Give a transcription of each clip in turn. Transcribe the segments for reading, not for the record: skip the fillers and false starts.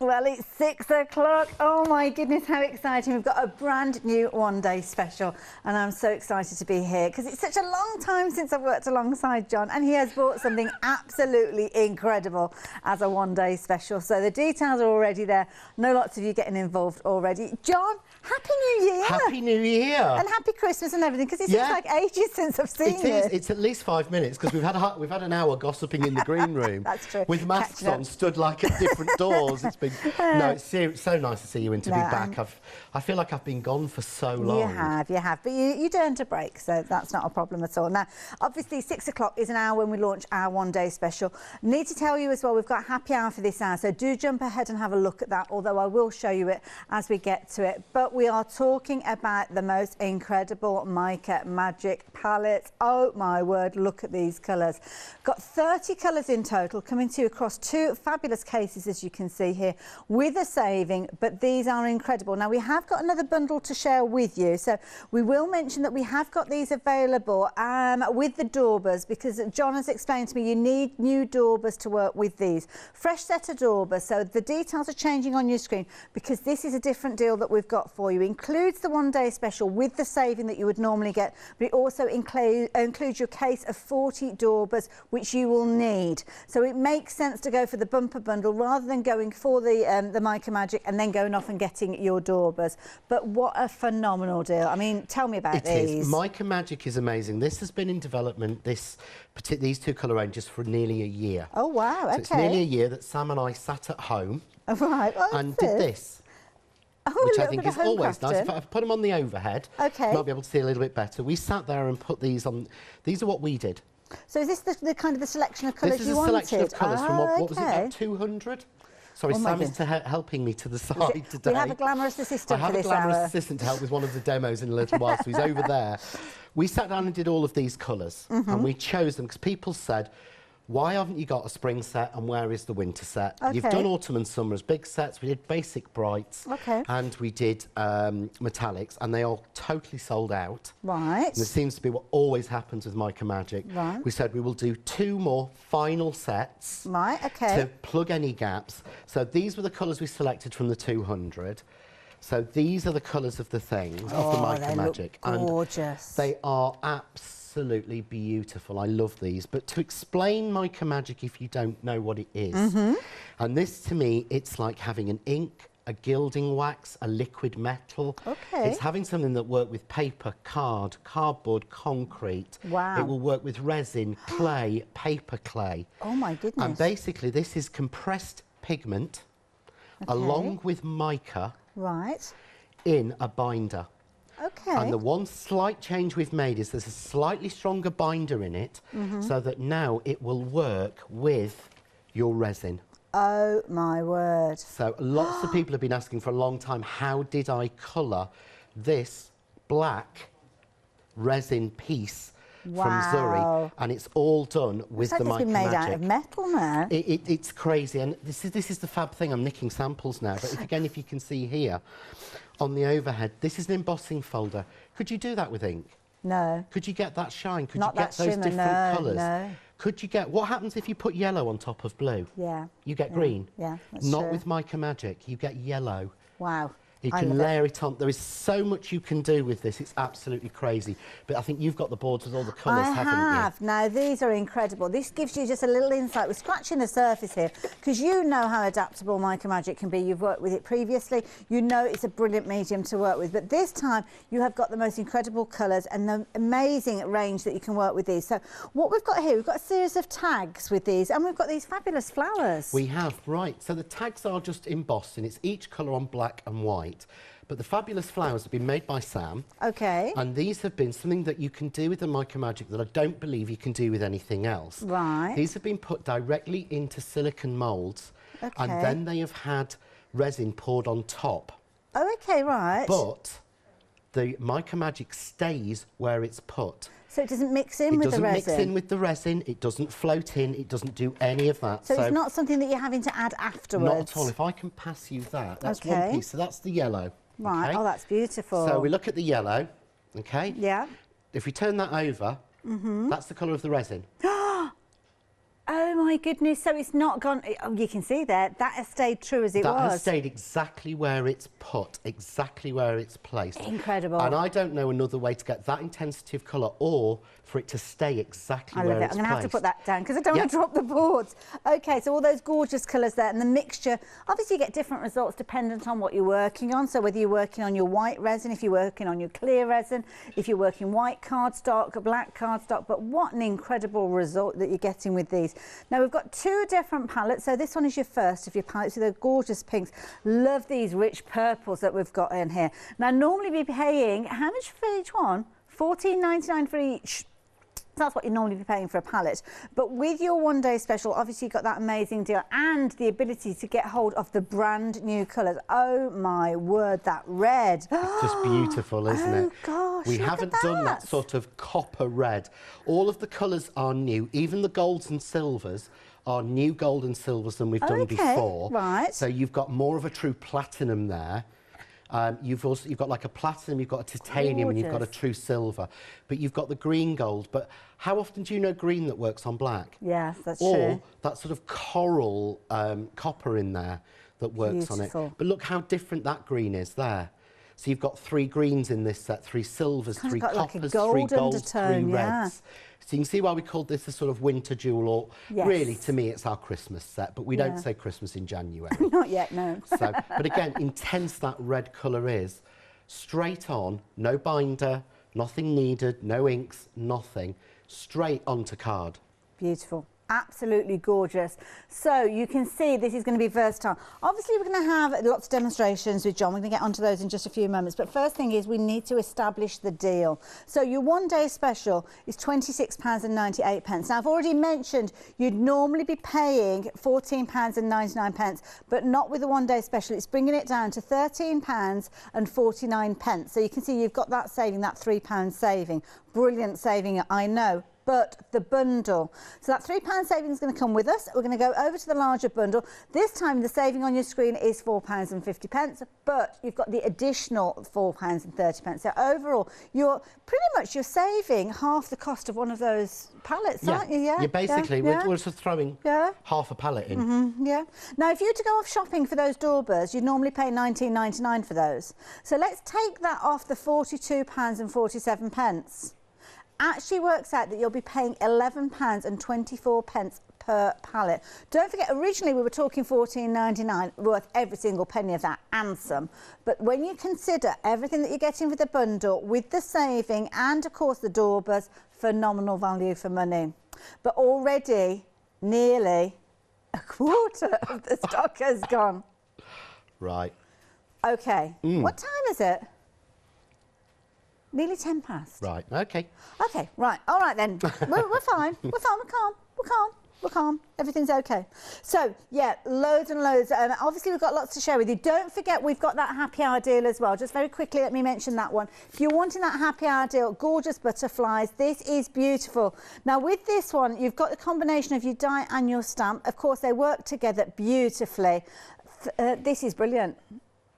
Well, it's 6 o'clock. Oh my goodness, how exciting. We've got a brand new one-day special and I'm so excited to be here because it's such a long time since I've worked alongside John and he has brought something absolutely incredible as a one-day special. So the details are already there. I know lots of you getting involved already. John, Happy New Year! Happy New Year! And Happy Christmas and everything because it seems like ages since I've seen you. It is. It's at least 5 minutes because we've had an hour gossiping in the green room. That's true. With masks on, stood like at different doors. It's been no, it's so nice to see you and to be back. I feel like I've been gone for so long. You have, but you'd earned a break, so that's not a problem at all. Now, obviously, 6 o'clock is an hour when we launch our one-day special. Need to tell you as well, we've got happy hour for this hour, so do jump ahead and have a look at that, although I will show you it as we get to it. But we are talking about the most incredible Mica Magic palettes. Oh, my word, look at these colours. Got 30 colours in total, coming to you across 2 fabulous cases, as you can see here, with a saving, but these are incredible. Now, we have got another bundle to share with you, so we will mention that we have got these available with the daubers, because John has explained to me you need new daubers to work with these. Fresh set of daubers, so the details are changing on your screen because this is a different deal that we've got for you. It includes the one-day special with the saving that you would normally get, but it also includes your case of 40 daubers, which you will need. So it makes sense to go for the bumper bundle rather than going for the Mica Magic and then going off and getting your daubers. But what a phenomenal deal. I mean, tell me about these. It is. Mica Magic is amazing. This has been in development, these 2 colour ranges, for nearly a year. Oh, wow, okay. So it's nearly a year that Sam and I sat at home and did this. Oh, which I think is always nice. If I put them on the overhead, you might be able to see a little bit better. We sat there and put these on. These are what we did. So is this the kind of the selection of colours you wanted? This is a selection of colours from what was it, about 200? Sorry, Sam is helping me to the side today. We have a glamorous assistant for this hour. I have a glamorous assistant to help with one of the demos in a little while, so he's over there. We sat down and did all of these colours, and we chose them because people said, why haven't you got a spring set and where is the winter set? You've done autumn and summer as big sets. We did basic brights and we did metallics, and they all totally sold out. Right. And this seems to be what always happens with Mica Magic. Right. We said we will do 2 more final sets to plug any gaps. So these were the colours we selected from the 200. So these are the colours of the things, of the Mica Magic. Look gorgeous. And they are absolutely beautiful. I love these. But to explain Mica Magic, if you don't know what it is, and this to me, it's like having an ink, a gilding wax, a liquid metal. It's having something that works with paper, cardboard, concrete. Wow. It will work with resin, clay, paper clay. Oh my goodness. And basically this is compressed pigment along with mica in a binder. And the one slight change we've made is there's a slightly stronger binder in it so that now it will work with your resin. Oh my word. So lots of people have been asking for a long time, how did I colour this black resin piece from Zuri? And it's all done with the Mica Magic. It's been made out of metal now. It's crazy, and this is the fab thing. I'm nicking samples now, but if you can see here on the overhead, this is an embossing folder. Could you do that with ink? No. Could you get that shine? Could you get those different colours? No. Could you get, what happens if you put yellow on top of blue? Yeah. You get green? Yeah, that's Not true. with Mica Magic, you get yellow. Wow. You can layer it on. There is so much you can do with this. It's absolutely crazy. But I think you've got the boards with all the colours, haven't you? I have. Now, these are incredible. This gives you just a little insight. We're scratching the surface here because you know how adaptable Mica Magic can be. You've worked with it previously. You know it's a brilliant medium to work with. But this time, you have got the most incredible colours and the amazing range that you can work with these. So what we've got here, we've got a series of tags with these, and we've got these fabulous flowers. We have, right. So the tags are just embossed, and it's each colour on black and white. But the fabulous flowers have been made by Sam. Okay. And these have been something that you can do with the Mica Magic that I don't believe you can do with anything else. Right. These have been put directly into silicone moulds. And then they have had resin poured on top. Oh, okay, right. But the Mica Magic stays where it's put. So it doesn't mix in with the resin? It doesn't mix in with the resin, it doesn't float in, it doesn't do any of that. So it's not something that you're having to add afterwards? Not at all. If I can pass you that, that's one piece. So that's the yellow. Right, oh, that's beautiful. So we look at the yellow, okay? Yeah. If we turn that over, that's the colour of the resin. Oh my my goodness, so it's not gone, oh, you can see there, that has stayed true as it was. That has stayed exactly where it's put, exactly where it's placed. Incredible. And I don't know another way to get that intensity of colour or for it to stay exactly where it's placed. I'm going to have to put that down because I don't want to drop the boards. Okay, so all those gorgeous colours there and the mixture, obviously you get different results dependent on what you're working on. So whether you're working on your white resin, if you're working on your clear resin, if you're working white cardstock, black cardstock, but what an incredible result that you're getting with these. Now we've got 2 different palettes. So this one is your first of your palettes with the gorgeous pinks. Love these rich purples that we've got in here. Now normally be paying, how much for each one? $14.99 for each. That's what you normally be paying for a palette. But with your one-day special, obviously you've got that amazing deal and the ability to get hold of the brand new colours. Oh my word, that red. It's just beautiful, isn't it? Oh gosh, we haven't done that sort of copper red. All of the colours are new, even the golds and silvers are new gold and silvers than we've done before. Right. So you've got more of a true platinum there. You've got like a platinum, you've got a titanium, and you've got a true silver, but you've got the green gold. But how often do you know green that works on black? Yes, that's true. Or that sort of coral copper in there that works on it. But look how different that green is there. So you've got 3 greens in this set, 3 silvers, 3 coppers, 3 golds, 3 reds. So you can see why we called this a sort of winter jewel, or really, to me, it's our Christmas set, but we don't say Christmas in January. Not yet, no. So, but again, intense that red colour is. Straight on, no binder, nothing needed, no inks, nothing. Straight onto card. Beautiful. Absolutely gorgeous. So you can see this is going to be versatile. Obviously we're going to have lots of demonstrations with John. We're going to get onto those in just a few moments. But first thing is we need to establish the deal. So your one-day special is £26.98. Now I've already mentioned you'd normally be paying £14.99, but not with the one-day special. It's bringing it down to £13.49. So you can see you've got that saving, that £3 saving. Brilliant saving, I know. But the bundle. So that £3 saving is going to come with us. We're going to go over to the larger bundle. This time the saving on your screen is £4.50, but you've got the additional £4.30. So overall, you're saving half the cost of one of those palettes, aren't you? Yeah. Basically, we're just throwing half a palette in. Yeah. Now, if you were to go off shopping for those doorbells, you'd normally pay £19.99 for those. So let's take that off the £42.47. Actually works out that you'll be paying £11.24 per palette. Don't forget, originally we were talking $14.99, worth every single penny of that and some. But when you consider everything that you're getting with the bundle, with the saving and of course the doorbells, phenomenal value for money. But already nearly a quarter of the stock has gone. Right. Okay. What time is it? Nearly 10 past. Right, okay. Okay, right, all right then. We're fine, we're calm. Everything's okay. So, yeah, loads and loads. Obviously, we've got lots to share with you. Don't forget, we've got that happy hour deal as well. Just very quickly, let me mention that one. If you're wanting that happy hour deal, gorgeous butterflies. This is beautiful. Now, with this one, you've got the combination of your die and your stamp. Of course, they work together beautifully. This is brilliant.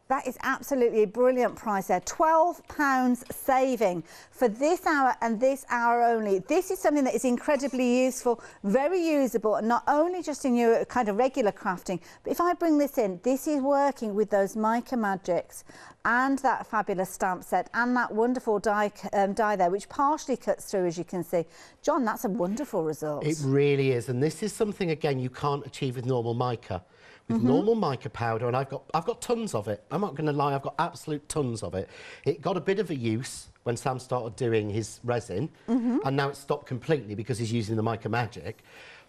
That is absolutely a brilliant price there. £12 saving for this hour and this hour only. This is something that is incredibly useful, very usable, and not only just in your kind of regular crafting, but if I bring this in, this is working with those Mica Magics and that fabulous stamp set and that wonderful die there, which partially cuts through, as you can see. John, that's a wonderful result. It really is, and this is something, again, you can't achieve with normal mica. With normal mica powder, and I've got tons of it. I'm not going to lie, I've got absolute tons of it. It got a bit of a use when Sam started doing his resin, and now it's stopped completely because he's using the Mica Magic.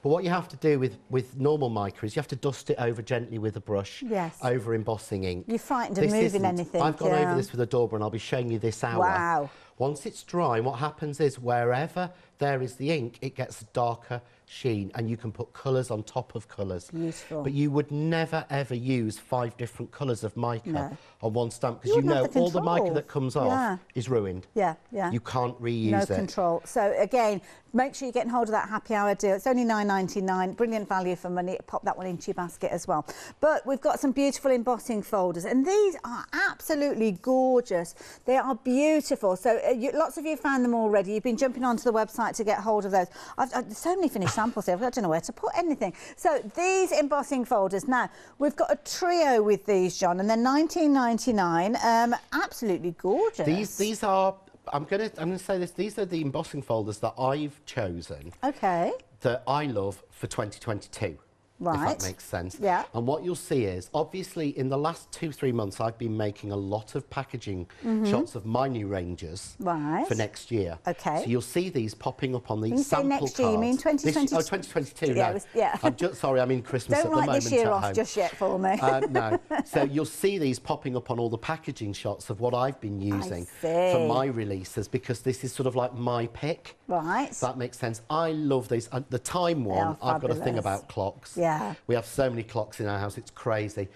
But what you have to do with normal mica is you have to dust it over gently with a brush over embossing ink. You're frightened of moving anything. I've gone over this with a dauber and I'll be showing you this hour. Wow. Once it's dry, what happens is wherever there is the ink, it gets a darker sheen, and you can put colours on top of colours. Beautiful. But you would never ever use 5 different colours of mica on one stamp, because you know all the mica that comes off is ruined. Yeah. You can't reuse it. No control. So again, make sure you're getting hold of that happy hour deal. It's only £9.99, brilliant value for money. Pop that one into your basket as well. But we've got some beautiful embossing folders, and these are absolutely gorgeous. They are beautiful. So lots of you found them already. You've been jumping onto the website to get hold of those. There's so many finished samples here. I don't know where to put anything. So these embossing folders. Now we've got a trio with these, John, and they're $19.99. Absolutely gorgeous. These are. I'm gonna say this. These are the embossing folders that I've chosen. Okay. That I love for 2022. Right. If that makes sense. Yeah. And what you'll see is, obviously, in the last 2-3 months, I've been making a lot of packaging shots of my new ranges for next year. Okay. So you'll see these popping up on these when you sample say next year, you mean 2022? 2022, yeah, no. yeah. I'm just, sorry, I'm in Christmas Don't at the write moment this year at off home. just yet for me. No. So you'll see these popping up on all the packaging shots of what I've been using for my releases, because this is sort of like my pick. Right. If that makes sense. I love these. The time one, I've got a thing about clocks. Yeah. We have so many clocks in our house, it's crazy.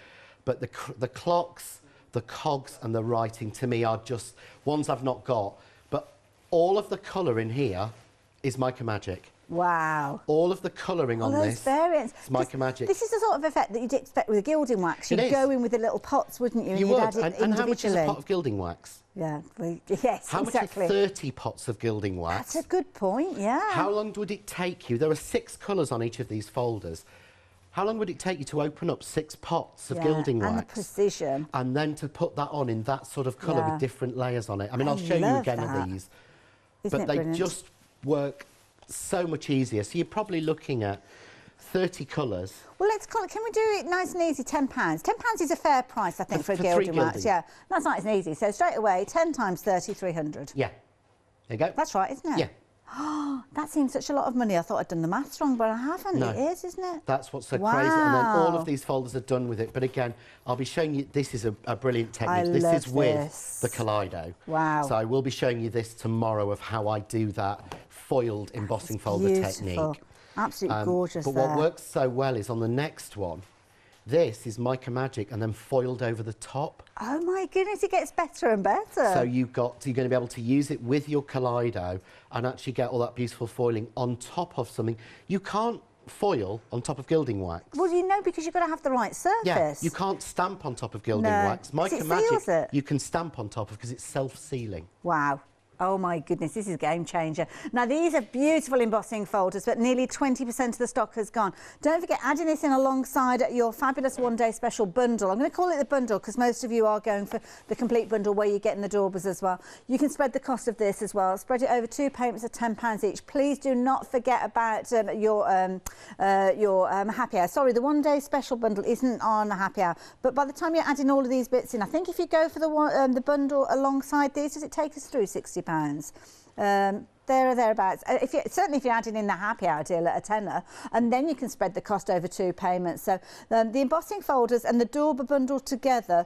But the clocks, the cogs and the writing to me are just ones I've not got. But all of the colour in here is Mica Magic. Wow. All of the colouring on this variants. is Mica Magic. This is the sort of effect that you'd expect with a gilding wax. You'd go in with the little pots, wouldn't you? You would. Add it and how much is a pot of gilding wax? Yeah, yes, how exactly. How much are 30 pots of gilding wax? That's a good point, yeah. How long would it take you? There are 6 colours on each of these folders. How long would it take you to open up 6 pots of gilding wax? And the precision. And then to put that on in that sort of colour with different layers on it. I mean, I'll show you again of these. But they just work so much easier. So you're probably looking at 30 colours. Well, can we do it nice and easy, £10? £10 is a fair price, I think, for a gilding wax. Yeah, that's nice and easy. So straight away, 10 times 30, 300. Yeah. There you go. That's right, isn't it? Yeah. Oh, that seems such a lot of money. I thought I'd done the maths wrong, but I haven't. No. It is, isn't it? That's what's so crazy. And then all of these folders are done with it. But again, I'll be showing you, this is a brilliant technique. This is with the Kaleido. Wow. So I will be showing you this tomorrow of how I do that foiled embossing folder technique. Absolutely gorgeous. But what works so well is on the next one, this is Mica Magic and then foiled over the top. Oh my goodness, it gets better and better. So you're going to be able to use it with your Kaleido and actually get all that beautiful foiling on top of something. You can't foil on top of gilding wax. Well, you know, because you've got to have the right surface. Yeah, you can't stamp on top of gilding wax. Mica Magic, you can stamp on top of because it's self-sealing. Wow. Oh my goodness, this is a game changer. Now these are beautiful embossing folders, but nearly 20% of the stock has gone. Don't forget adding this in alongside your fabulous one-day special bundle. I'm going to call it the bundle because most of you are going for the complete bundle where you're getting the daubers as well. You can spread the cost of this as well. Spread it over 2 payments of £10 each. Please do not forget about your happy hour. Sorry, the one-day special bundle isn't on happy hour, but by the time you're adding all of these bits in, I think if you go for the bundle alongside these, does it take us through £60? There or thereabouts. Certainly if you're adding in the happy hour deal at a tenner, and then you can spread the cost over 2 payments. So the embossing folders and the dauber bundle together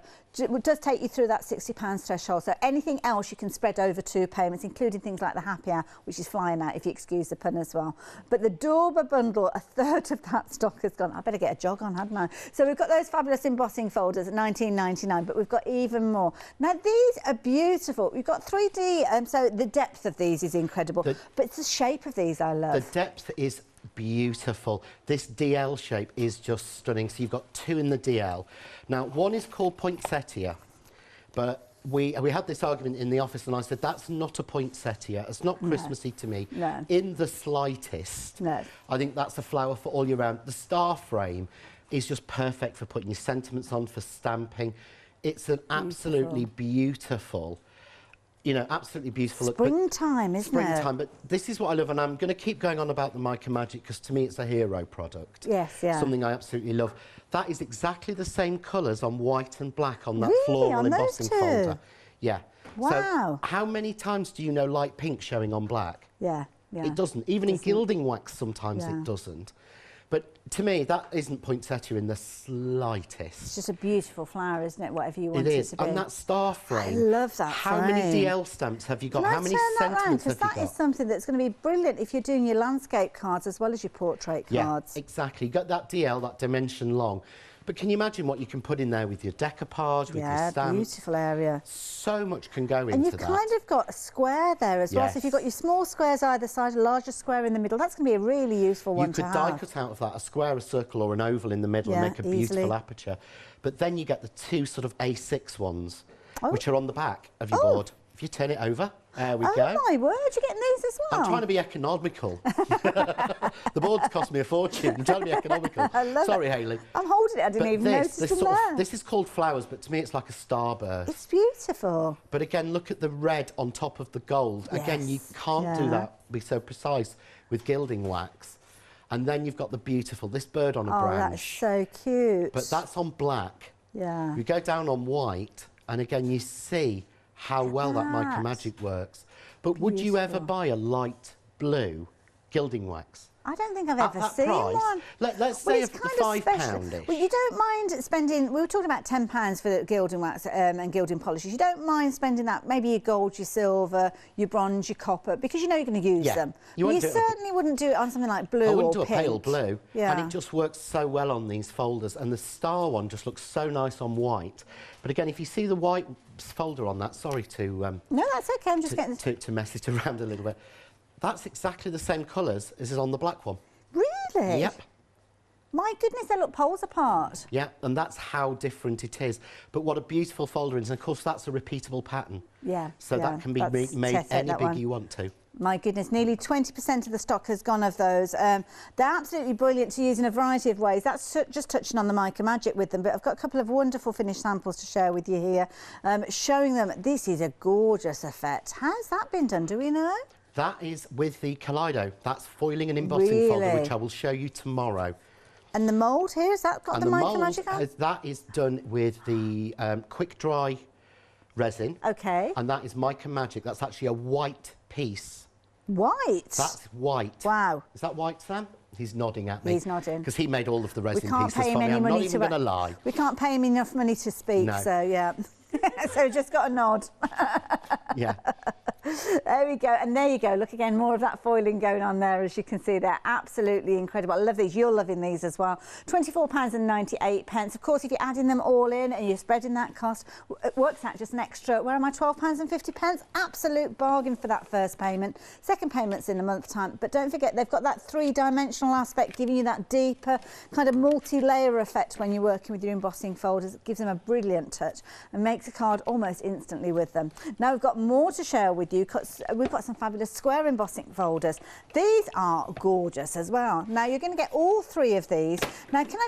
does take you through that £60 threshold. So anything else you can spread over 2 payments, including things like the happy hour, which is flying out if you excuse the pun as well. But the dauber bundle, a third of that stock has gone. I better get a jog on, hadn't I? So we've got those fabulous embossing folders at $19.99, but we've got even more. Now these are beautiful. We've got 3D, so the depth of these is incredible. But it's the shape of these I love. The depth is beautiful. This DL shape is just stunning. So you've got 2 in the DL. Now, one is called poinsettia, but we had this argument in the office and I said, that's not a poinsettia. It's not Christmassy to me. No. In the slightest. No. I think that's a flower for all year round. The star frame is just perfect for putting your sentiments on, for stamping. It's an absolutely beautiful, you know, absolutely beautiful. Springtime, isn't it? Springtime, but this is what I love, and I'm going to keep going on about the Mica Magic because to me it's a hero product. Yes, yeah. Something I absolutely love. That is exactly the same colours on white and black on that Really? floral On embossing those 2? folder. Yeah. Wow. So how many times do you know light pink showing on black? Yeah, yeah. It doesn't. Even in gilding wax sometimes it doesn't. But to me, that isn't poinsettia in the slightest. It's just a beautiful flower, isn't it? Whatever you want it to be. And that star frame. I love that How many DL stamps have you got? How many sentiments have you got? That is something that's going to be brilliant if you're doing your landscape cards as well as your portrait cards. Yeah, exactly. You got that DL, that dimension long. But can you imagine what you can put in there with your decoupage, with your stamps? Yeah, beautiful area. So much can go into that. And you've kind of got a square there as well. So if you've got your small squares either side, a larger square in the middle, that's going to be a really useful one to have. You could die cut out of that a square, a circle or an oval in the middle and make a beautiful aperture. But then you get the 2 sort of A6 ones, which are on the back of your board. If you turn it over, There we go. Oh my word, you're getting these as well? I'm trying to be economical. The board's cost me a fortune. I'm trying to be economical. Sorry, Hayley. I'm holding it, I didn't even notice them there. This is called flowers, but to me it's like a starburst. It's beautiful. But again, look at the red on top of the gold. Yes. Again, you can't do that, be so precise with gilding wax. And then you've got the beautiful, this bird on a branch. Oh, that's so cute. But that's on black. Yeah. You go down on white, and again, you see how well that Mica Magic works. But would you ever buy a light blue gilding wax? I don't think I've ever seen price, one. Let's say the £5-ish. Well, you don't mind spending, we were talking about £10 for gilding wax and gilding polishes. You don't mind spending that, maybe your gold, your silver, your bronze, your copper, because you know you're going to use them. You certainly wouldn't do it on something like blue or pink. I wouldn't do a pale blue. Yeah. And it just works so well on these folders. And the star one just looks so nice on white. But again, if you see the white folder on that, sorry to... no, that's OK, I'm just getting... To mess it around a little bit. That's exactly the same colours as is on the black one. Really? Yep. My goodness, they look poles apart. Yeah, and that's how different it is. But what a beautiful folder is, and of course that's a repeatable pattern. Yeah. So that can be made any big you want to. My goodness, nearly 20% of the stock has gone of those. They're absolutely brilliant to use in a variety of ways. That's just touching on the Mica Magic with them, but I've got a couple of wonderful finished samples to share with you here, showing them this is a gorgeous effect. How's that been done, do we know? That is with the Kaleido. That's foiling and embossing folder, which I will show you tomorrow. And the mould here, has that got the Mica Magic on? That is done with the quick dry resin. OK. And that is Mica Magic. That's actually a white piece. White? That's white. Wow. Is that white, Sam? He's nodding at me. He's nodding. Because he made all of the resin pieces for me. I'm not even going to lie. We can't pay him enough money to speak, no. So yeah. So just got a nod. Yeah. There we go, and there you go. Look again, more of that foiling going on there, as you can see. They're absolutely incredible. I love these. You're loving these as well. £24.98. Of course, if you're adding them all in and you're spreading that cost, it works out just an extra, where am I, £12.50? Absolute bargain for that first payment. Second payment's in a month's time. But don't forget, they've got that three-dimensional aspect, giving you that deeper kind of multi-layer effect when you're working with your embossing folders. It gives them a brilliant touch and makes a card almost instantly with them. Now, we've got more to share with you. We've got some fabulous square embossing folders. These are gorgeous as well. Now, you're going to get all three of these. Now, can I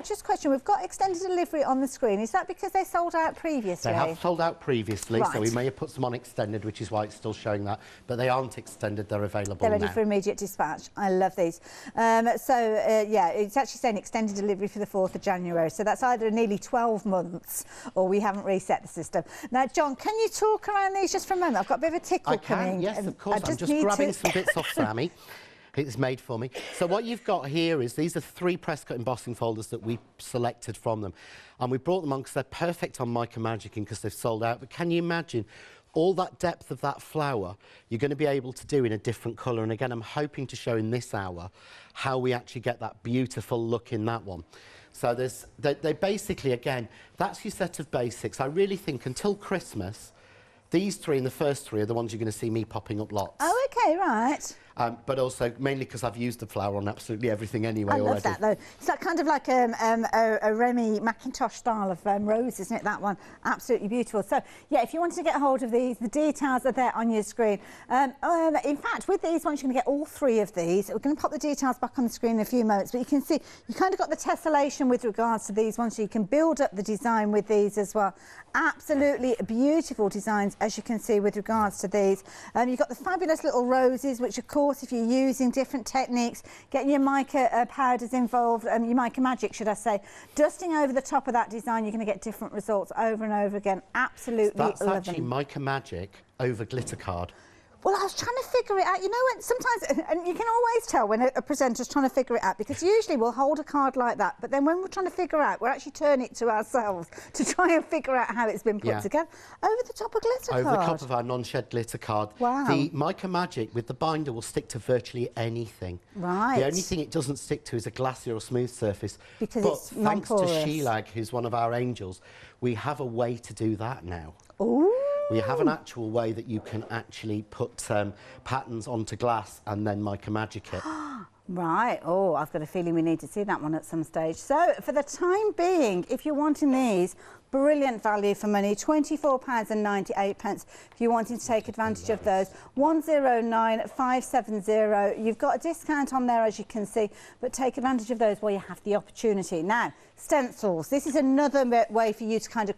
just question, we've got extended delivery on the screen. Is that because they sold out previously? They have sold out previously, right. So we may have put some on extended, which is why it's still showing that. But they aren't extended, they're available now. They're ready for immediate dispatch. I love these. Yeah, it's actually saying extended delivery for the 4th of January. So that's either nearly 12 months or we haven't reset the system. Now, John, can you talk around these just for a moment? I've got a bit of a tickle coming. Yes, of course. I'm just grabbing some bits off Sammy. It's made for me. So what you've got here is these are 3 press cut embossing folders that we selected from them. And we brought them on because they're perfect on Mica Magic and because they've sold out. But can you imagine all that depth of that flower you're going to be able to do in a different colour? And again, I'm hoping to show in this hour how we actually get that beautiful look in that one. So they basically, again, that's your set of basics. I really think until Christmas, these 3 and the first 3 are the ones you're going to see me popping up lots. Oh, OK, right. But also mainly because I've used the flower on absolutely everything anyway already. I love already. that, though. It's that kind of like a Remy McIntosh style of rose, isn't it, that one? Absolutely beautiful. So, yeah, if you wanted to get hold of these, the details are there on your screen. In fact, with these ones, you're going to get all 3 of these. We're going to pop the details back on the screen in a few moments, but you can see you kind of got the tessellation with regards to these ones, so you can build up the design with these as well. Absolutely beautiful designs, as you can see, with regards to these. You've got the fabulous little roses, which, of course, if you're using different techniques, getting your mica powders involved, your Mica Magic, should I say, dusting over the top of that design, you're going to get different results over and over again. Absolutely That's love actually them. Mica Magic over glitter card. Well, I was trying to figure it out. You know, when sometimes, and you can always tell when a presenter's trying to figure it out, because usually we'll hold a card like that, but then when we're trying to figure out, we're actually turning it to ourselves to try and figure out how it's been put together. Over the top of glitter card. Over the top of our non-shed glitter card. Wow. The Mica Magic with the binder will stick to virtually anything. Right. The only thing it doesn't stick to is a glassy or smooth surface. Because but it's thanks to non-porous. Shelag, who's one of our angels, we have a way to do that now. Ooh. We have an actual way that you can actually put patterns onto glass and then Mica Magic it. Right. Oh, I've got a feeling we need to see that one at some stage. So, for the time being, if you're wanting these, Brilliant value for money, £24.98 if you're wanting to take advantage of those. 109570. You've got a discount on there, as you can see, but take advantage of those while you have the opportunity. Now, stencils. This is another way for you to kind of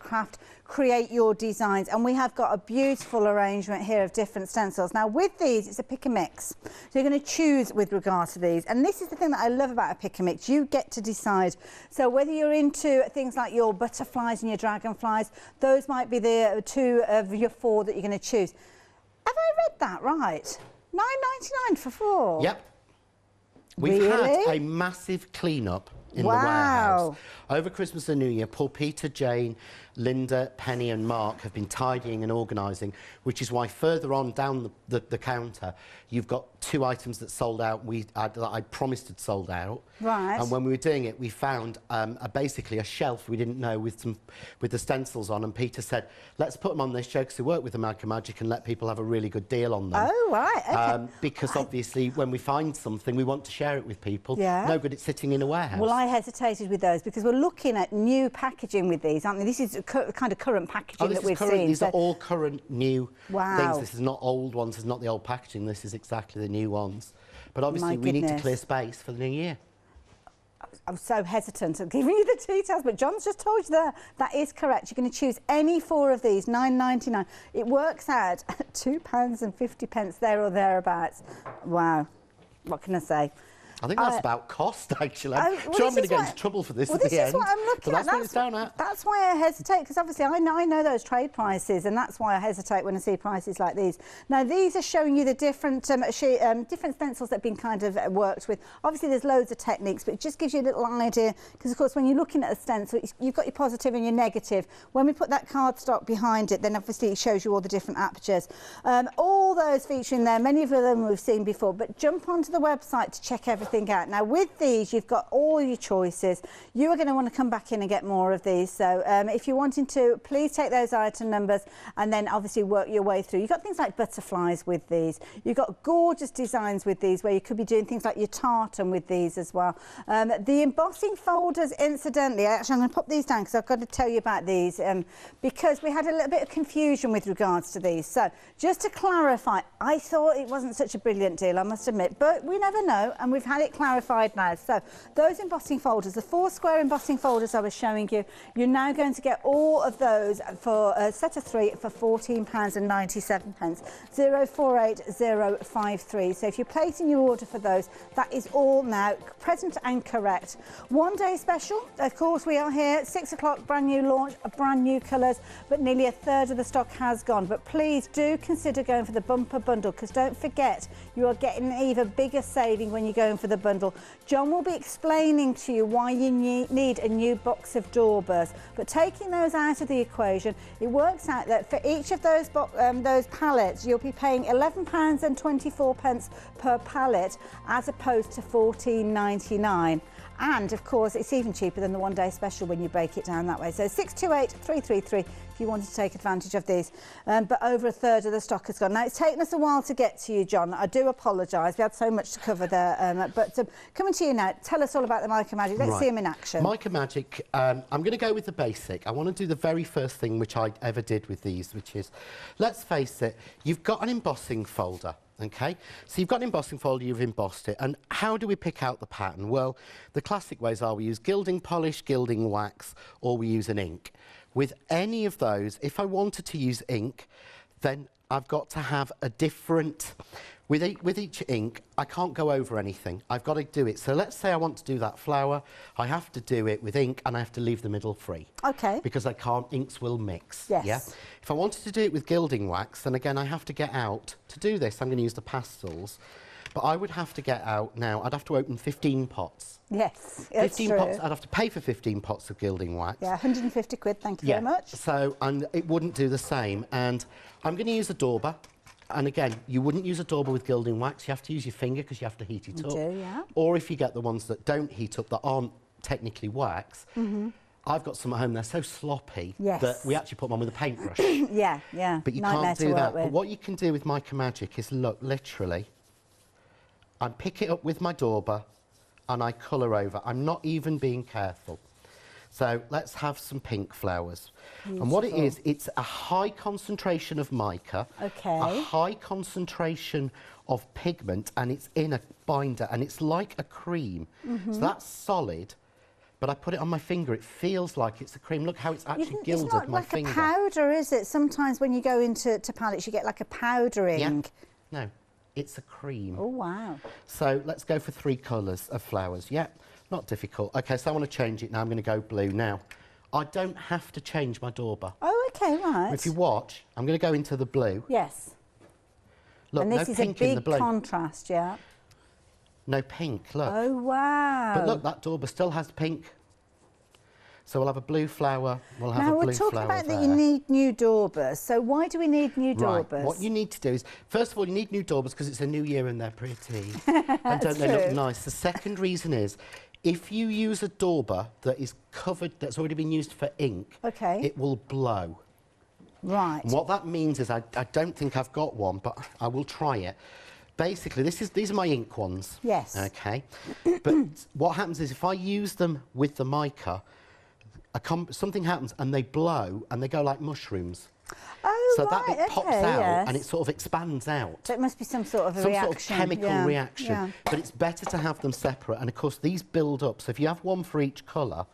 create your designs, and we have got a beautiful arrangement here of different stencils. Now, with these, it's a pick and mix. So you're going to choose with regard to these, and this is the thing that I love about a pick and mix. You get to decide. So whether you're into things like your butterflies and your dragonflies, those might be the 2 of your 4 that you're going to choose. Have I read that right? £9.99 for 4? Yep. We've had a massive clean-up in the warehouse. Over Christmas and New Year, Paul, Peter, Jane, Linda, Penny and Mark have been tidying and organising, which is why further on down the counter, you've got 2 items that sold out, that I promised had sold out. Right. And when we were doing it, we found basically a shelf we didn't know with the stencils on, and Peter said, let's put them on this show because we work with the Mica Magic and let people have a really good deal on them. Oh, right, okay. Because obviously when we find something, we want to share it with people. Yeah. No good at sitting in a warehouse. Well, I hesitated with those because we're looking at new packaging with these, aren't we? This is kind of current packaging that we've seen. These are all current new Wow. things. This is not old ones. This is not the old packaging. This is exactly the new ones. But obviously we need to clear space for the new year. I'm so hesitant of giving you the details, but John's just told you there. That is correct. You're going to choose any 4 of these, £9.99. It works out at £2.50 there or thereabouts. Wow. What can I say? I think that's about cost, actually. I'm well, sure I'm going to get into trouble for this at the end. This is what I'm looking at. That's what it's down at. That's why I hesitate, because obviously I know those trade prices, and that's why I hesitate when I see prices like these. Now, these are showing you the different different stencils that have been kind of worked with. Obviously, there's loads of techniques, but it just gives you a little idea, because, of course, when you're looking at a stencil, you've got your positive and your negative. When we put that cardstock behind it, then obviously it shows you all the different apertures. All those featuring there, many of them we've seen before, but jump onto the website to check everything out. Now, with these, you've got all your choices. You are going to want to come back in and get more of these. So if you're wanting to, please take those item numbers and then obviously work your way through. You've got things like butterflies with these. You've got gorgeous designs with these, where you could be doing things like your tartan with these as well. The embossing folders, incidentally, actually I'm going to pop these down because I've got to tell you about these because we had a little bit of confusion with regards to these. So just to clarify, I thought it wasn't such a brilliant deal, I must admit, but we never know, and we've had it clarified now. So those embossing folders, the 4 square embossing folders I was showing you, you're now going to get all of those for a set of 3 for £14.97, 048053. So if you're placing your order for those, that is all now present and correct. 1 day special, of course, we are here, 6 o'clock, brand new launch, brand new colours, but nearly a third of the stock has gone. But please do consider going for the bumper bundle, because don't forget, you are getting an even bigger saving when you're going for the bundle. John will be explaining to you why you need a new box of doorbells, but taking those out of the equation, it works out that for each of those pallets, you'll be paying £11.24 per pallet, as opposed to £14.99. And of course, it's even cheaper than the 1 day special when you break it down that way. So 628333 if you wanted to take advantage of these. But over a third of the stock has gone. Now, it's taken us a while to get to you, John. I do apologise. We had so much to cover there. But coming to you now, tell us all about the Mica Magic. Let's see them in action. Mica Magic, I'm going to go with the basic. I want to do the very first thing which I ever did with these, which is, let's face it, you've got an embossing folder. Okay, so you've got an embossing folder, you've embossed it, and how do we pick out the pattern? Well, the classic ways are we use gilding polish, gilding wax, or we use an ink. With any of those, if I wanted to use ink, then I've got to have a different... With each ink, I can't go over anything. I've got to do it. So let's say I want to do that flower. I have to do it with ink, and I have to leave the middle free. Okay. Because I can't, inks will mix. Yes. Yeah? If I wanted to do it with gilding wax, then again, I have to get out. To do this, I'm going to use the pastels. But I would have to get out now, I'd have to open 15 pots. Yes, 15 pots, I'd have to pay for 15 pots of gilding wax. Yeah, 150 quid, thank you very much. So it wouldn't do the same. And I'm going to use a dauber. And again, you wouldn't use a dauber with gilding wax. You have to use your finger because you have to heat it up. You do, yeah. Or if you get the ones that don't heat up, that aren't technically wax, I've got some at home, they're so sloppy that we actually put them on with a paintbrush. Yeah. But you Nightmare can't do that. with. But what you can do with Mica Magic is, look, literally, I pick it up with my dauber and I colour over. I'm not even being careful. So let's have some pink flowers. Beautiful. And what it is, it's a high concentration of mica, Okay. a high concentration of pigment, and it's in a binder, and it's like a cream. So that's solid, but I put it on my finger, it feels like it's a cream. Look how it's actually gilded it's not my like finger. a powder, is it? Sometimes when you go into palettes, you get like a powdering. Yeah. No, it's a cream. Oh, wow. So let's go for 3 colours of flowers. Yeah, not difficult. Okay, so I want to change it now. I'm going to go blue now. I don't have to change my dauber. Oh, okay, right. If you watch, I'm going to go into the blue. Yes. Look, And this no is a pink in the big blue. contrast, yeah. No pink, look. Oh, wow. But look, that dauber still has pink. So we'll have a blue flower, we'll have a blue flower there. Now, we're talking about that you need new daubers. So why do we need new daubers? Right, what you need to do is, first of all, you need new daubers because it's a new year and they're pretty. And don't they look nice? The second reason is, if you use a dauber that is covered, that's already been used for ink, Okay. it will blow. Right. And what that means is, I don't think I've got one, but I will try it. Basically, these are my ink ones. Yes. Okay. But what happens is, if I use them with the mica, something happens and they blow and they go like mushrooms. Oh, so right, that bit pops okay, out yes. and it sort of expands out. So it must be some sort of a Some reaction. sort of chemical yeah. reaction. Yeah. But it's better to have them separate. And of course, these build up. So if you have one for each colour,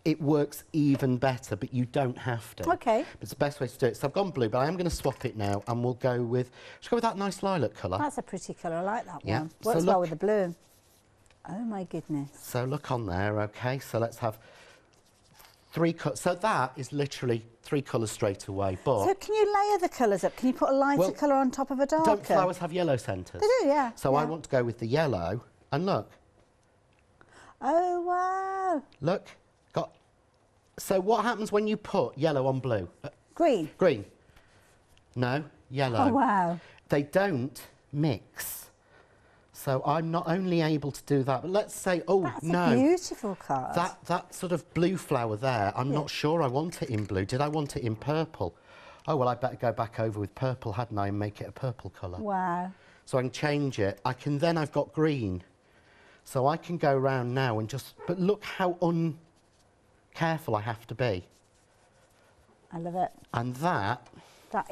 it works even better, but you don't have to. Okay. But it's the best way to do it. So I've gone blue, but I am going to swap it now and we'll go with, should we go with that nice lilac colour? That's a pretty colour. I like that Yeah. one. So Works well look- with the blue. Oh, my goodness. So look on there, okay? So let's have 3 colours. So that is literally 3 colours straight away. But So can you layer the colours up? Can you put a lighter Well, colour on top of a darker? don't flowers have yellow centres? They do, yeah. So I yeah. want to go with the yellow. And look, Oh, wow. look. So what happens when you put yellow on blue? Green. Green. No, yellow. Oh, wow. They don't mix. So I'm not only able to do that, but let's say, oh, That's no. a beautiful card. That sort of blue flower there, I'm not sure I want it in blue. Did I want it in purple? Oh, well, I better go back over with purple, hadn't I, and make it a purple colour. Wow. So I can change it. I've got green. So I can go round now and just, but look how careful I have to be. I love it. And that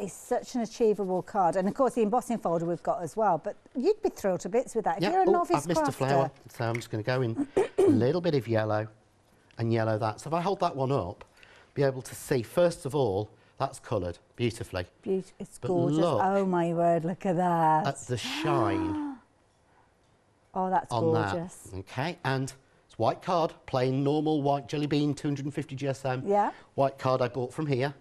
is such an achievable card. And of course, the embossing folder we've got as well. But you'd be thrilled to bits with that. If you're a novice I've missed a crafter. flower, so I'm just going to go in a little bit of yellow and yellow that. So if I hold that one up, be able to see, first of all, that's coloured beautifully. It's But gorgeous. look Oh, my word, look at that. at the shine Oh, that's on gorgeous. that. Okay, and it's white card, plain normal white jelly bean, 250 GSM. Yeah. White card I bought from here.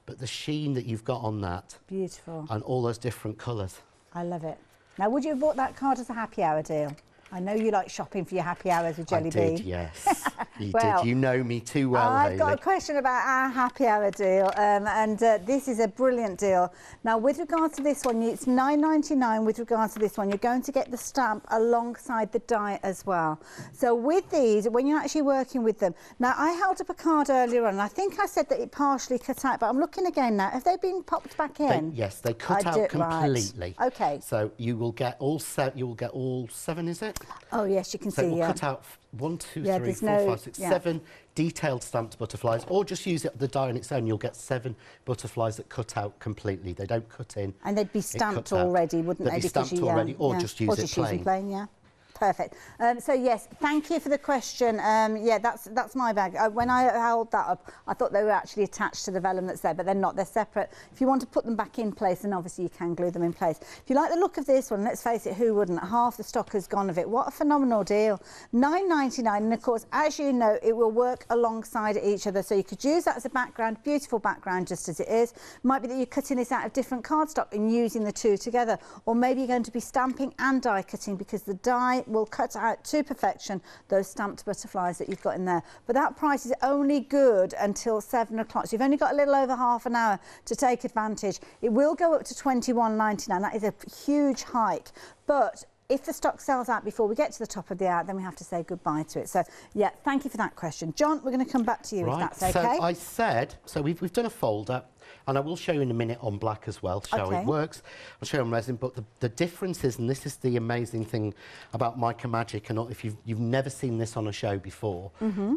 But the sheen that you've got on that Beautiful. and all those different colours. I love it. Now, would you have bought that card as a happy hour deal? I know you like shopping for your happy hours with Jelly Bean. I did, yes. You Well, did. You know me too well, I've got a Hayley. question about our happy hour deal, and this is a brilliant deal. Now, with regards to this one, it's $9.99. With regards to this one, you're going to get the stamp alongside the die as well. So with these, when you're actually working with them, now I held up a card earlier on, and I think I said that it partially cut out, but I'm looking again now. Have they been popped back in? Yes, they cut I out did, right. completely. Okay. So you will get all seven, is it? Oh yes, you can So see. it will Yeah. cut out 1, 2, Yeah, 3, there's 4, no- 5, 6, yeah. 7 detailed stamped butterflies, or just use the die on its own. You'll get 7 butterflies that cut out completely. They don't cut in. And they'd be It stamped cuts out. already, wouldn't They'd they? be stamped already, or just use it use them plain, yeah. Perfect. So yes, thank you for the question. Yeah, that's my bag. When I held that up, I thought they were actually attached to the vellum that's there, but they're not. They're separate. If you want to put them back in place, then obviously you can glue them in place. If you like the look of this one, let's face it, who wouldn't? Half the stock has gone of it. What a phenomenal deal. $9.99, and of course, as you know, it will work alongside each other. So you could use that as a background, beautiful background just as it is. Might be that you're cutting this out of different cardstock and using the two together, or maybe you're going to be stamping and die cutting, because the die will cut out to perfection those stamped butterflies that you've got in there. But that price is only good until 7 o'clock, so you've only got a little over half an hour to take advantage. It will go up to $21.99. That is a huge hike, but if the stock sells out before we get to the top of the hour, then we have to say goodbye to it. So yeah, thank you for that question. John, we're going to come back to you if that's okay. So I said, so we've done a folder. And I will show you in a minute on black as well, to show how it works. I'll show you on resin, but the difference is, and this is the amazing thing about Mica Magic, and if you've never seen this on a show before,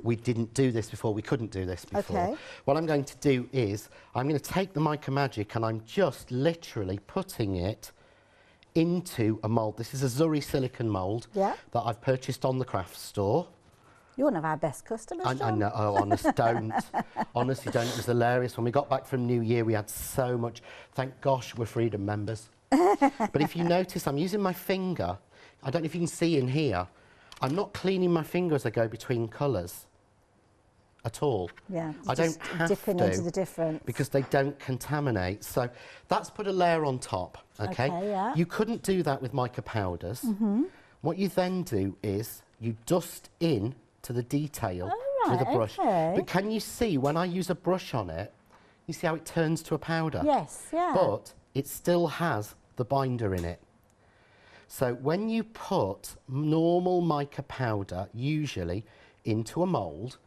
we didn't do this before, we couldn't do this before. What I'm going to do is, I'm going to take the Mica Magic and I'm just literally putting it into a mould. This is a Zuri silicone mould that I've purchased on the craft store. You're one of our best customers, John. I know, oh, honest, don't. Honestly, don't. It was hilarious. When we got back from New Year, we had so much. Thank gosh we're Freedom members. But if you notice, I'm using my finger. I don't know if you can see in here. I'm not cleaning my finger as I go between colours at all. Yeah, I don't have dipping to, into the different. because they don't contaminate. So that's put a layer on top, okay? You couldn't do that with mica powders. What you then do is you dust in to the detail with a brush. But can you see when I use a brush on it, you see how it turns to a powder? Yes, yeah. But it still has the binder in it. So when you put normal mica powder, usually, into a mould,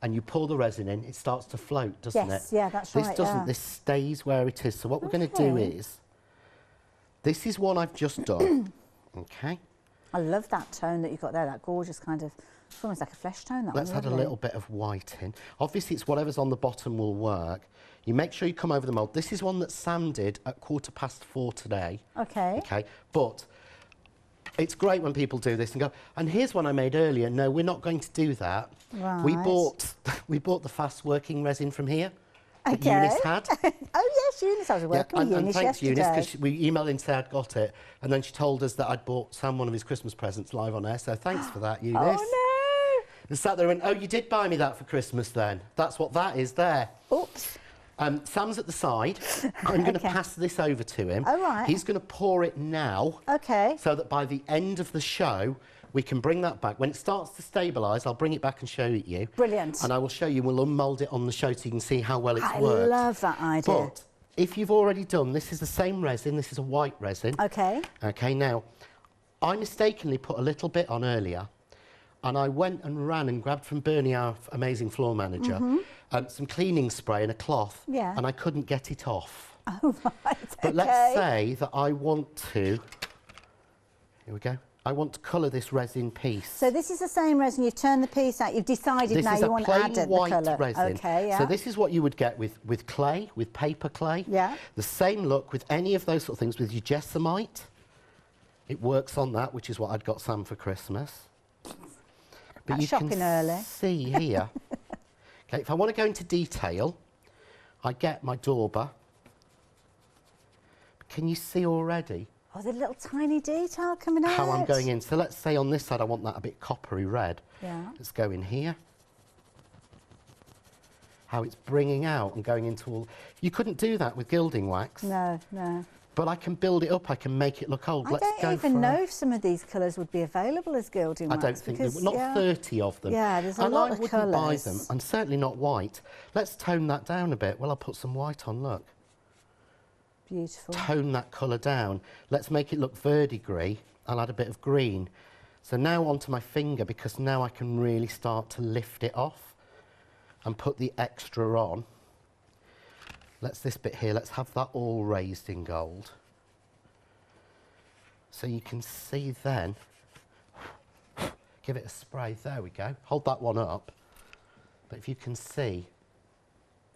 and you pour the resin in, it starts to float, doesn't it? Yes, yeah, that's right. This doesn't, this stays where it is. So what we're going to do is, this is one I've just done, okay? I love that tone that you've got there, that gorgeous kind of, it's almost like a flesh tone. That Let's add a little bit of white in. Obviously, it's whatever's on the bottom will work. You make sure you come over the mould. This is one that Sam did at 4:15 today. Okay, but it's great when people do this and go, and here's one I made earlier. No, we're not going to do that. Right. We bought the fast working resin from here that Eunice had. Oh yes, Eunice, I was working with Eunice thanks yesterday. Eunice, because we emailed in to say I'd got it, and then she told us that I'd bought Sam one of his Christmas presents live on air, so thanks for that, Eunice. Oh no! And sat there and went, oh, you did buy me that for Christmas then? That's what that is there. Oops. Sam's at the side. I'm going to pass this over to him. Oh, right. He's going to pour it now. Okay. So that by the end of the show, we can bring that back. When it starts to stabilise, I'll bring it back and show it you. Brilliant. And I will show you, we'll unmould it on the show so you can see how well it's worked. I love that idea. But if you've already done, this is the same resin, this is a white resin. Okay. Okay, now, I mistakenly put a little bit on earlier, and I went and ran and grabbed from Bernie, our amazing floor manager, some cleaning spray and a cloth, and I couldn't get it off. Oh, right, But let's say that I want to, here we go, I want to colour this resin piece. So this is the same resin, you've turned the piece out, you've decided now you want to add the colour. This is a plain white resin. Okay, yeah. So this is what you would get with clay, with paper clay. Yeah. The same look with any of those sort of things, with your jessamite. It works on that, which is what I'd got Sam for Christmas. But you can see here, okay, if I want to go into detail, I get my dauber. Can you see already? Oh, the little tiny detail coming out. How I'm going in. So let's say on this side I want that a bit coppery red. Yeah. Let's go in here. How it's bringing out and going into all... You couldn't do that with gilding wax. No, no. But I can build it up, I can make it look old. I don't even know if some of these colours would be available as gilding wax. I don't think there were, not 30 of them. Yeah, there's a lot of colours. And I wouldn't buy them, and certainly not white. Let's tone that down a bit. Well, I'll put some white on, look. Beautiful. Tone that colour down. Let's make it look verdigris. I'll add a bit of green. So now onto my finger, because now I can really start to lift it off and put the extra on. This bit here, let's have that all raised in gold. So you can see then, give it a spray, there we go. Hold that one up. But if you can see.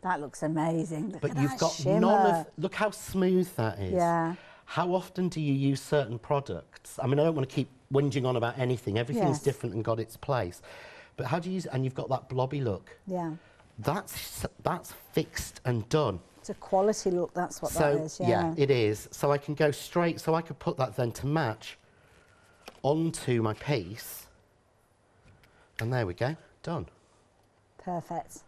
That looks amazing. Look but at you've that got shimmer. none of, look how smooth that is. Yeah. How often do you use certain products? I mean, I don't want to keep whinging on about anything. Everything's different and got its place. But how do you use it? And you've got that blobby look. Yeah. That's fixed and done. It's a quality look, that's what that is, yeah, it is. So I can go straight, so I could put that then to match onto my piece. And there we go, done. Perfect.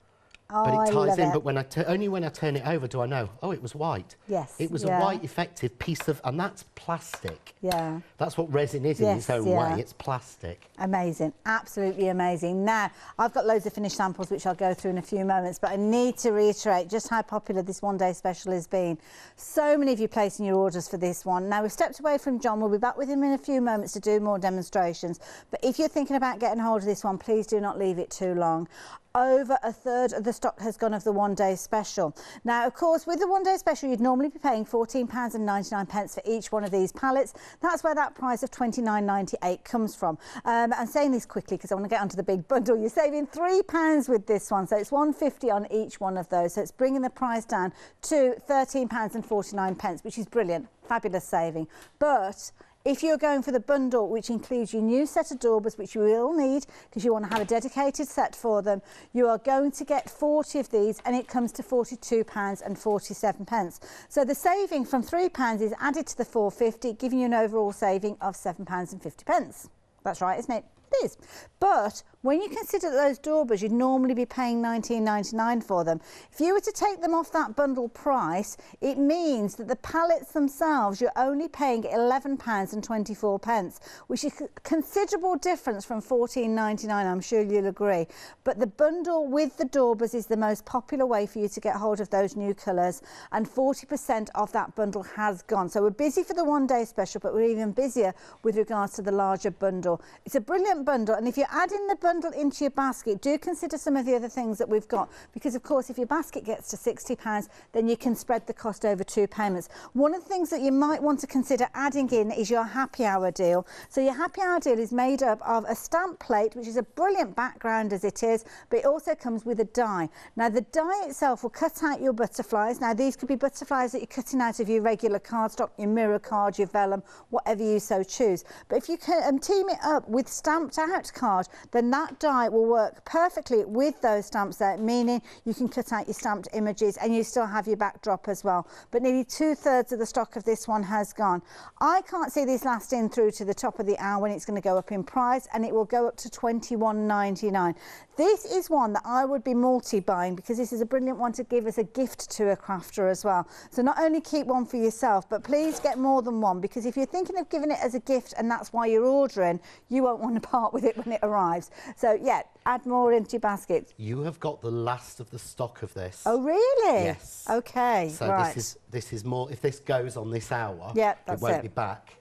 But Oh, it ties in, it. but when only when I turn it over do I know, oh, it was white. Yes. It was a white effective piece of, and that's plastic. Yeah. That's what resin is in its own way, it's plastic. Amazing, absolutely amazing. Now, I've got loads of finished samples which I'll go through in a few moments, but I need to reiterate just how popular this one-day special has been. So many of you placing your orders for this one. Now, we've stepped away from John. We'll be back with him in a few moments to do more demonstrations. But if you're thinking about getting hold of this one, please do not leave it too long. over a third of the stock has gone of the one-day special. Now, of course, with the one-day special, you'd normally be paying £14.99 for each one of these palettes. That's where that price of £29.98 comes from. I'm saying this quickly because I want to get onto the big bundle. You're saving £3 with this one, so it's £1.50 on each one of those. So it's bringing the price down to £13.49, which is brilliant. Fabulous saving. But if you're going for the bundle, which includes your new set of daubers, which you will need because you want to have a dedicated set for them, you are going to get 40 of these, and it comes to £42.47. So the saving from £3 is added to the £4.50, giving you an overall saving of £7.50. That's right, isn't it? It is. But when you consider those daubers, you'd normally be paying £19.99 for them. If you were to take them off that bundle price, it means that the palettes themselves, you're only paying £11.24, which is a considerable difference from £14.99, I'm sure you'll agree. But the bundle with the daubers is the most popular way for you to get hold of those new colours, and 40% of that bundle has gone. So we're busy for the one-day special, but we're even busier with regards to the larger bundle. It's a brilliant bundle, and if you're adding the bundle into your basket, do consider some of the other things that we've got, because of course if your basket gets to £60, then you can spread the cost over 2 payments. One of the things that you might want to consider adding in is your happy hour deal. So your happy hour deal is made up of a stamp plate, which is a brilliant background as it is, but it also comes with a die. Now the die itself will cut out your butterflies. Now these could be butterflies that you're cutting out of your regular cardstock, your mirror card, your vellum, whatever you so choose. But if you can team it up with stamped out card, then that die will work perfectly with those stamps there, meaning you can cut out your stamped images and you still have your backdrop as well. But nearly 2/3 of the stock of this one has gone. I can't see this lasting through to the top of the hour when it's going to go up in price, and it will go up to £21.99. This is one that I would be multi-buying, because this is a brilliant one to give as a gift to a crafter as well. So not only keep one for yourself, but please get more than one, because if you're thinking of giving it as a gift and that's why you're ordering, you won't want to part with it when it arrives. So yeah, add more into your basket. You have got the last of the stock of this. Oh really? Yes. Okay. So right. this is more. If this goes on this hour, yeah, it won't be back.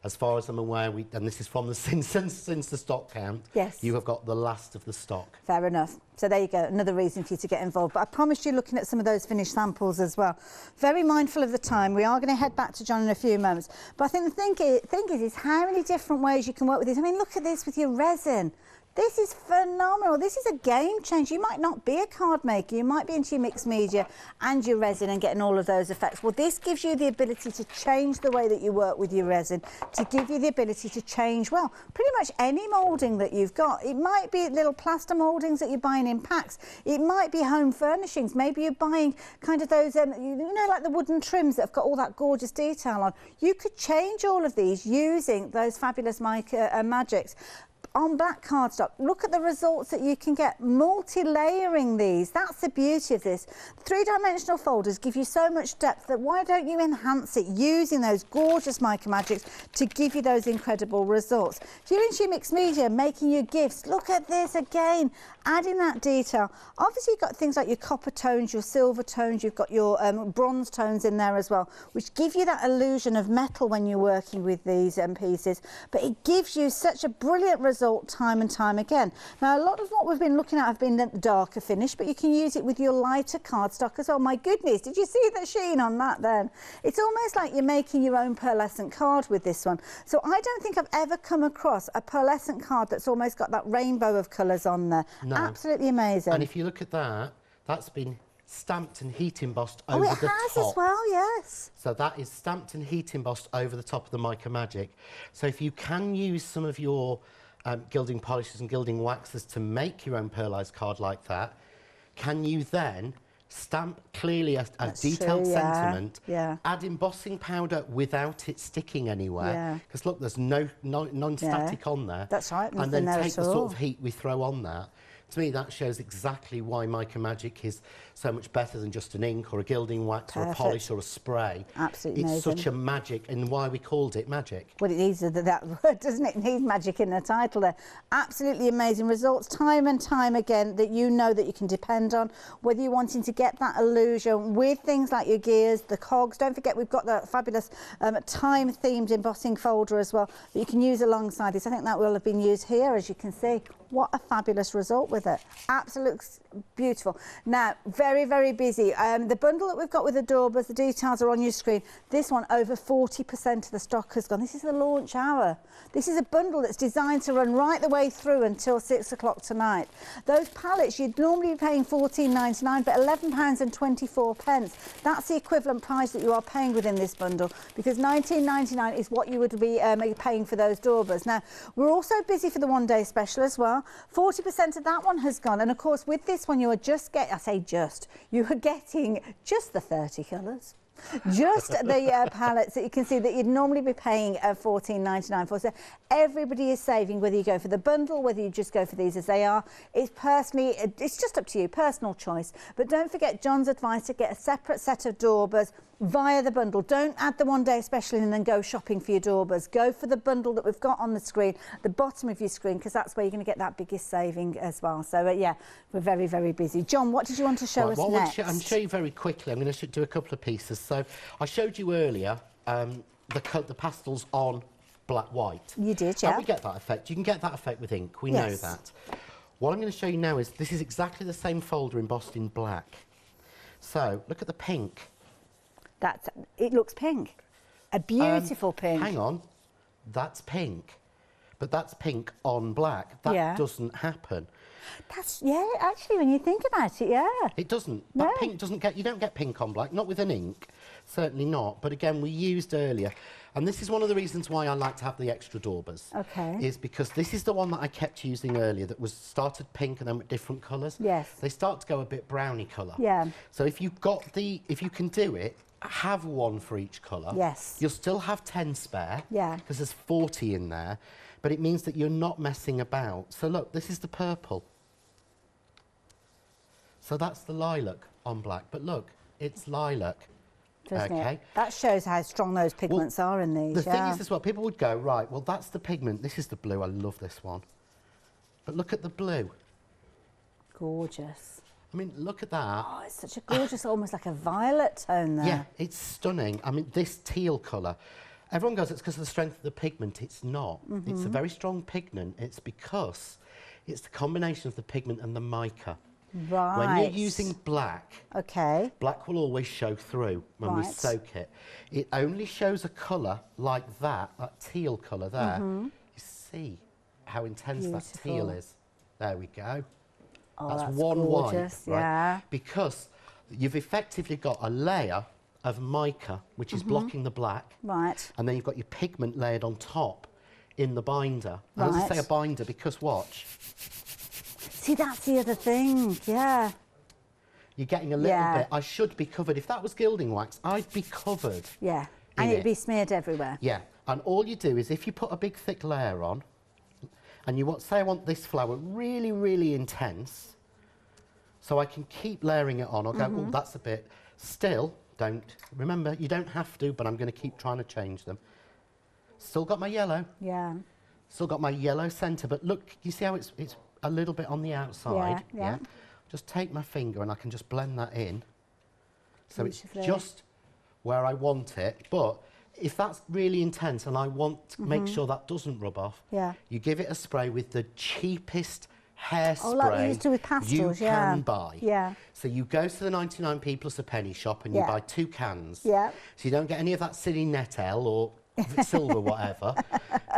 As far as I'm aware, and this is from the since the stock count. Yes. You have got the last of the stock. Fair enough. So there you go, another reason for you to get involved. But I promised you looking at some of those finished samples as well. Very mindful of the time. We are going to head back to John in a few moments. But I think the thing is how many different ways you can work with this. I mean, look at this with your resin. This is phenomenal. This is a game changer. You might not be a card maker. You might be into your mixed media and your resin and getting all of those effects. Well, this gives you the ability to change the way that you work with your resin, to give you the ability to change, well, pretty much any moulding that you've got. It might be little plaster mouldings that you're buying in packs. It might be home furnishings. Maybe you're buying kind of those, you know, like the wooden trims that have got all that gorgeous detail on. You could change all of these using those fabulous Mica Magics on black cardstock. Look at the results that you can get multi-layering these. That's the beauty of this. Three-dimensional folders give you so much depth that why don't you enhance it using those gorgeous Mica Magics to give you those incredible results. If you're into your mixed media, making your gifts, look at this again, adding that detail. Obviously you've got things like your copper tones, your silver tones, you've got your bronze tones in there as well, which give you that illusion of metal when you're working with these pieces, but it gives you such a brilliant result time and time again. Now a lot of what we've been looking at have been the darker finish, but you can use it with your lighter cardstock as well. My goodness, did you see the sheen on that then? It's almost like you're making your own pearlescent card with this one. So I don't think I've ever come across a pearlescent card that's almost got that rainbow of colours on there. No. Absolutely amazing. And if you look at that, that's been stamped and heat embossed over the top. Oh, it has as well, yes. So that is stamped and heat embossed over the top of the Mica Magic. So if you can use some of your gilding polishes and gilding waxes to make your own pearlized card like that, can you then stamp clearly a detailed sentiment, add embossing powder without it sticking anywhere, because look, there's no non-static on there. That's right, and then take the sort of heat we throw on that. To me, that shows exactly why Mica Magic is so much better than just an ink or a gilding wax or a polish or a spray. Absolutely it's amazing. Such a magic, and why we called it magic. Well, it needs that word, doesn't it? It needs magic in the title there. Absolutely amazing results time and time again that you know that you can depend on, whether you're wanting to get that illusion with things like your gears, the cogs. Don't forget we've got that fabulous time-themed embossing folder as well that you can use alongside this. I think that will have been used here, as you can see. What a fabulous result with it. Absolutely beautiful. Now, very, very busy. The bundle that we've got with the Daubers, the details are on your screen. This one, over 40% of the stock has gone. This is the launch hour. This is a bundle that's designed to run right the way through until 6 o'clock tonight. Those palettes, you'd normally be paying £14.99, but £11.24. That's the equivalent price that you are paying within this bundle, because £19.99 is what you would be paying for those Daubers. Now, we're also busy for the one-day special as well. 40% of that one has gone, and of course with this one you are just you are getting just the 30 colours. Just the palettes that you can see that you'd normally be paying £14.99 for. So everybody is saving, whether you go for the bundle, whether you just go for these as they are. It's just up to you, personal choice. But don't forget John's advice to get a separate set of Daubers via the bundle. Don't add the one-day special in and then go shopping for your Daubers. Go for the bundle that we've got on the screen, the bottom of your screen, because that's where you're going to get that biggest saving as well. So yeah, we're very, very busy. John, what did you want to show us next? I'm show you very quickly. I'm going to do a couple of pieces. So I showed you earlier the pastels on black white. You did, yeah. How we get that effect? You can get that effect with ink. We know that. What I'm going to show you now is this is exactly the same folder embossed in black. So look at the pink. It looks pink. A beautiful pink. Hang on, that's pink, but that's pink on black. That doesn't happen. Actually, when you think about it, it doesn't. That pink doesn't you don't get pink on black, not with an ink, certainly not. But again, we used earlier, and this is one of the reasons why I like to have the extra Daubers. Okay. Is because this is the one that I kept using earlier that started pink and then with different colours. Yes. They start to go a bit browny colour. Yeah. So if you can do it, have one for each colour. Yes. You'll still have 10 spare. Yeah. Because there's 40 in there, but it means that you're not messing about. So look, this is the purple. So that's the lilac on black, but look, it's lilac. Doesn't it? That shows how strong those pigments are in these. The thing is as well, people would go, right, well, that's the pigment. This is the blue. I love this one. But look at the blue. Gorgeous. I mean, look at that. Oh, it's such a gorgeous, almost like a violet tone there. Yeah, it's stunning. I mean, this teal colour, everyone goes, it's because of the strength of the pigment. It's not. It's a very strong pigment. It's because it's the combination of the pigment and the mica. Right. When you're using black, black will always show through when we soak it. It only shows a colour like that teal colour there. You see how intense that teal is. There we go. Oh, that's one gorgeous, white, right? Because you've effectively got a layer of mica, which is blocking the black, right? And then you've got your pigment layered on top in the binder. And I say a binder because watch. See, that's the other thing, yeah. You're getting a little bit. I should be covered. If that was gilding wax, I'd be covered. Yeah, and it'd be smeared everywhere. Yeah, and all you do is if you put a big thick layer on, and you say I want this flower really, really intense, so I can keep layering it on. I'll go, oh, that's a bit. Still, remember, you don't have to, but I'm going to keep trying to change them. Still got my yellow. Yeah. Still got my yellow centre, but look, you see how it's a little bit on the outside? Yeah. Just take my finger and I can just blend that in. So it's just where I want it, but if that's really intense and I want to make sure that doesn't rub off, you give it a spray with the cheapest hairspray like we used to with pastels, you can buy. Yeah. So you go to the 99p plus a penny shop and you buy 2 cans. Yeah. So you don't get any of that silly Nettel or silver, whatever.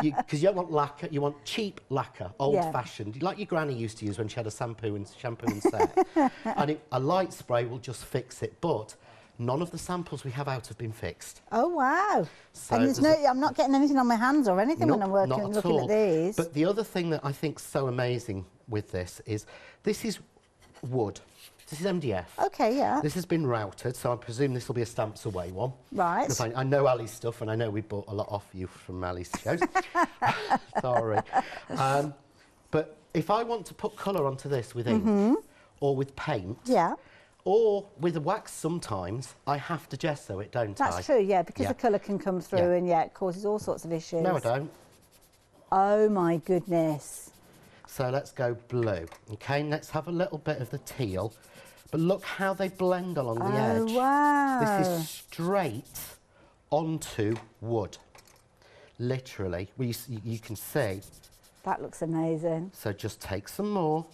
Because you don't want lacquer, you want cheap lacquer, old-fashioned, like your granny used to use when she had a shampoo and set. And a light spray will just fix it, but none of the samples we have out have been fixed. Oh, wow. So and I'm not getting anything on my hands or anything when I'm looking at these. But the other thing that I think is so amazing with this is wood. This is MDF. Okay, yeah. This has been routed, so I presume this will be a Stamps Away one. Right. Because I know Ali's stuff, and I know we bought a lot off you from Ali's shows. Sorry. But if I want to put colour onto this with ink, or with paint, or with wax sometimes, I have to gesso it, don't I? That's true, yeah, because the colour can come through and it causes all sorts of issues. No, I don't. Oh my goodness. So let's go blue. Okay, let's have a little bit of the teal. But look how they blend along the edge. Oh, wow. This is straight onto wood. Literally. You can see. That looks amazing. So just take some more.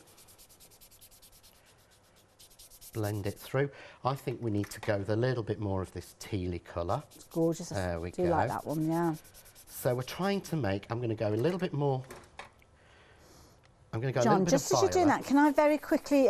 Blend it through. I think we need to go with a little bit more of this tealy colour. It's gorgeous. There we do go. like that one, yeah. So we're trying to make, I'm going to go a little bit more. I'm going to go John, a little bit just of as you're doing violet. that, can I very quickly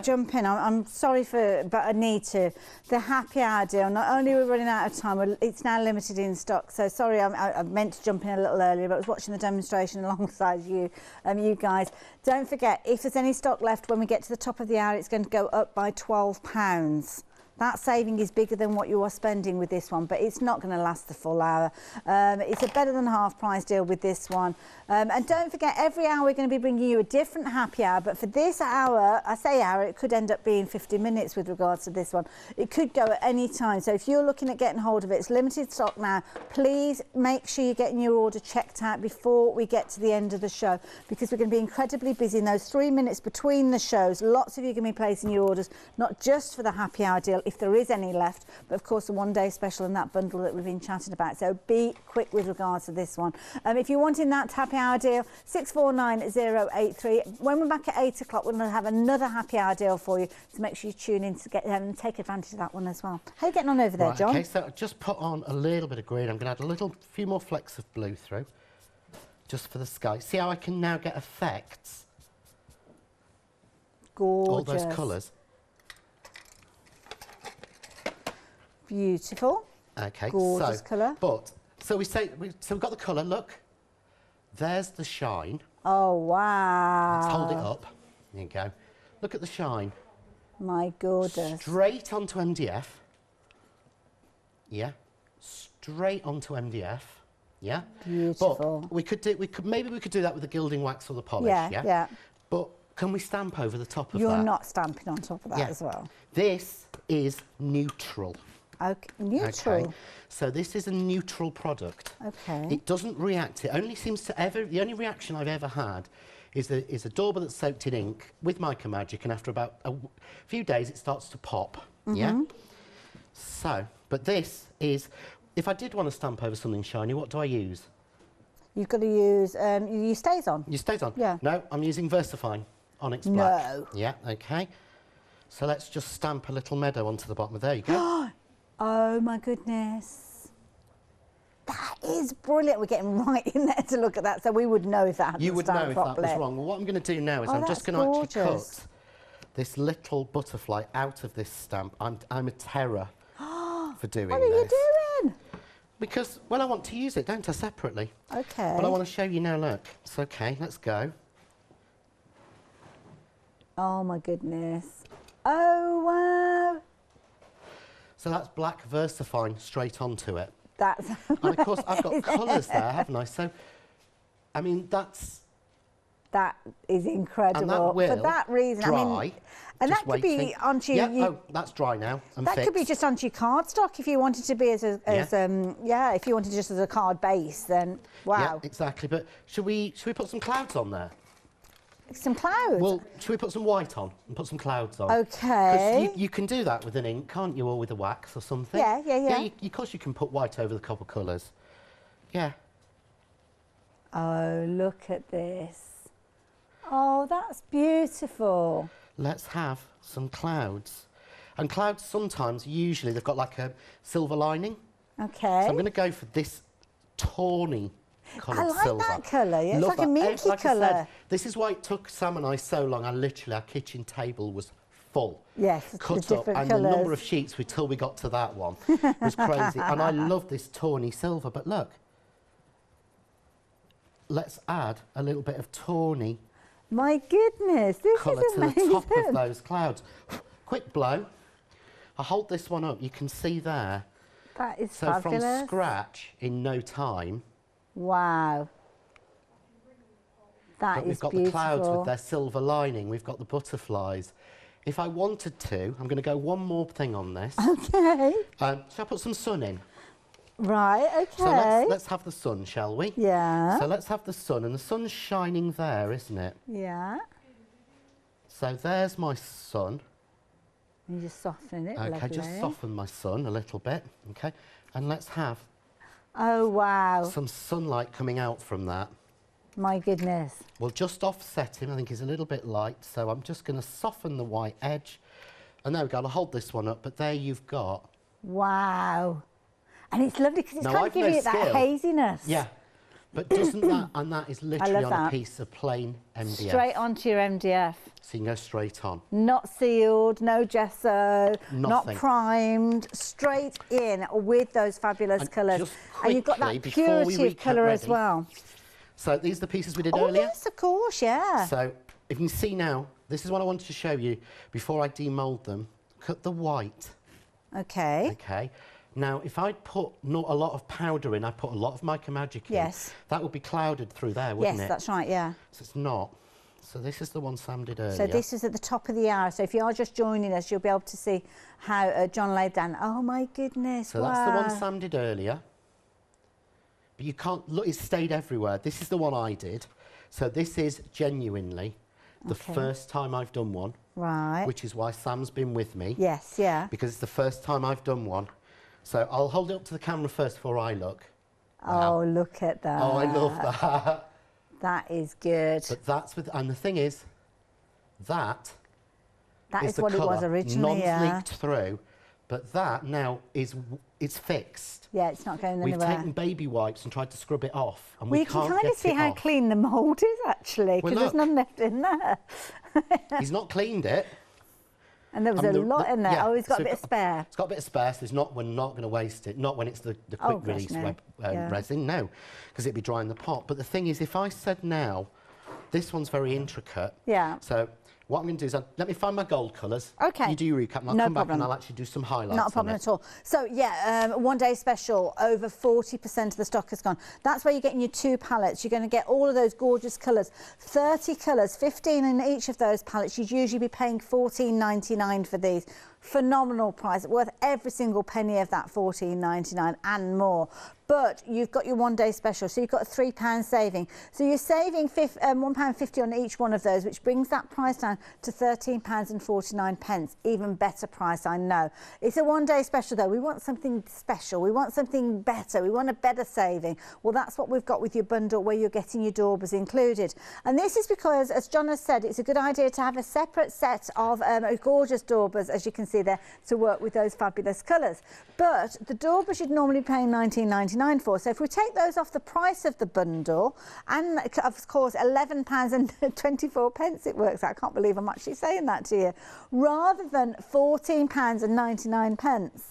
jump in? I'm sorry but I need to. The happy hour deal, not only are we running out of time, it's now limited in stock. So sorry, I meant to jump in a little earlier, but I was watching the demonstration alongside you, you guys. Don't forget, if there's any stock left when we get to the top of the hour, it's going to go up by £12. That saving is bigger than what you are spending with this one, but it's not going to last the full hour. It's a better than half price deal with this one. And don't forget, every hour we're going to be bringing you a different happy hour, but for this hour, I say hour, it could end up being 50 minutes with regards to this one. It could go at any time. So if you're looking at getting hold of it, it's limited stock now. Please make sure you're getting your order checked out before we get to the end of the show, because we're going to be incredibly busy in those 3 minutes between the shows. Lots of you are going to be placing your orders, not just for the happy hour deal, if there is any left, but of course the one-day special and that bundle that we've been chatting about. So be quick with regards to this one. If you're wanting that happy hour deal, 649083. When we're back at 8 o'clock, we're going to have another happy hour deal for you, so make sure you tune in to get and take advantage of that one as well. How are you getting on over there, Right, John? Okay, so just put on a little bit of green. I'm going to add a few more flecks of blue through, just for the sky. See how I can now get effects? Gorgeous. All those colours. Beautiful. Okay, Gorgeous colour. So we've got the colour, look. There's the shine. Oh, wow. Let's hold it up. There you go. Look at the shine. My goodness. Straight onto MDF. Yeah. Straight onto MDF. Yeah. Beautiful. But maybe we could do that with the gilding wax or the polish. Yeah. But can we stamp over the top of that? You're not stamping on top of that Yeah. as well. This is neutral. Okay, neutral. Okay. So this is a neutral product. Okay. It doesn't react. It only seems to the only reaction I've ever had is a dauber that's soaked in ink with Mica Magic, and after about a few days it starts to pop. Yeah. So, but this is, if I did want to stamp over something shiny, what do I use? You've got to use, you use Stays On. You stays on? Yeah. No, I'm using Versafine Onyx Black. No. Yeah, okay. So let's just stamp a little meadow onto the bottom. There you go. Oh my goodness. That is brilliant. We're getting right in there to look at that, so we would know if that hadn't You would know if properly. that was wrong. Well, what I'm going to do now is I'm just that's going to actually gorgeous. cut this little butterfly out of this stamp. I'm a terror for doing this. What are you doing? Because, well, I want to use it, don't I, separately? Okay. But I want to show you now, look. It's okay, let's go. Oh my goodness. Oh wow. So that's black Versafine straight onto it. That's And of course, I've got colours there, haven't I? So, I mean, that is incredible. And that will for that reason, dry. I mean, and Just that could be waiting. onto Yeah, you. oh, that's dry now and That fixed. could be just onto your cardstock if you wanted to be as if you wanted just as a card base, then wow. Yeah, exactly. But should we put some clouds on there? Some clouds. Well, should we put some white on and put some clouds on? Okay. Because you can do that with an ink, can't you, or with a wax or something? Yeah. Yeah, of course you can put white over the couple colours. Yeah. Oh, look at this. Oh, that's beautiful. Let's have some clouds. And clouds sometimes, usually, they've got like a silver lining. Okay. So I'm going to go for this tawny coloured I like silver. that colour. Yeah, it's Love like a that. minky Like I said, colour. this is why it took Sam and I so long. Our kitchen table was full. Yes, the Cut up, different and the number colours. of sheets until we got to that one was crazy. And I love this tawny silver, but look. Let's add a little bit of tawny My goodness, this colour is to amazing. the top of those clouds. Quick blow. I hold this one up. You can see there. That is So fabulous. from scratch in no time. Wow. That But is we've got beautiful. the clouds with their silver lining. We've got the butterflies. If I wanted to, I'm going to go one more thing on this. Okay. Shall I put some sun in? Right, okay. So let's have the sun, shall we? Yeah. So let's have the sun, and the sun's shining there, isn't it? Yeah. So there's my sun. And just soften it. Okay, Lovely. just soften my sun a little bit. Okay, and let's have Oh, wow. some sunlight coming out from that. My goodness. We'll just offset him. I think he's a little bit light, so I'm just going to soften the white edge. And there we go. I'll hold this one up, but there you've got. Wow. And it's lovely because it's Now, kind of giving it that haziness. Yeah. But doesn't that, and that is literally on a piece of plain MDF. Straight onto your MDF. So you can go straight on. Not sealed, no gesso, Nothing. not primed, straight in with those fabulous colours. And you've got that purity of colour as well. So these are the pieces we did earlier. Yes, of course, yeah. So if you can see now, this is what I wanted to show you before I demould them. Cut the white. Okay. Okay. Now, if I'd put not a lot of powder in, I put a lot of Mica Magic in. Yes. That would be clouded through there, wouldn't it? Yes, that's right, yeah. So it's not. So this is the one Sam did earlier. So this is at the top of the hour. So if you are just joining us, you'll be able to see how John laid down. Oh my goodness! So that's the one Sam did earlier. But you can't look; it stayed everywhere. This is the one I did. So this is genuinely the first time I've done one. Right. Which is why Sam's been with me. Yes, yeah. Because it's the first time I've done one. So I'll hold it up to the camera first before I look. Wow. Oh, look at that! Oh, I love that. That is good. But that's with, and the thing is, that is what it was originally, non-leaked through, but that now is, it's fixed. Yeah, it's not going anywhere. We've taken baby wipes and tried to scrub it off, and well, we can't you can kind of see how clean the mould is, actually, because there's none left in there. He's not cleaned it. And there was a lot in there. Yeah, oh, he's got a bit of spare. It's got a bit of spare, so we're not going to waste it. Not when it's the quick release resin, no, because it'd be dry in the pot. But the thing is, if I said now, this one's very intricate. Yeah. So what I'm going to do is, let me find my gold colours. Okay. You do your recap, and I'll come back and I'll actually do some highlights. Not a problem at all. So, yeah, one day special, over 40% of the stock has gone. That's where you're getting your 2 palettes. You're going to get all of those gorgeous colours. 30 colours, 15 in each of those palettes. You'd usually be paying $14.99 for these. Phenomenal price, worth every single penny of that $14.99 and more. But you've got your one day special, so you've got a £3 saving. So you're saving £1.50 on each one of those, which brings that price down to £13.49. Even better price, I know. It's a one day special though. We want something special. We want something better. We want a better saving. Well, that's what we've got with your bundle, where you're getting your daubers included. And this is because, as John has said, it's a good idea to have a separate set of gorgeous daubers, as you can see there, to work with those fabulous colours. But the daubers you'd normally pay £19.99 for. So if we take those off the price of the bundle, and of course £11.24 it works out. I can't believe I'm actually saying that to you. Rather than £14.99.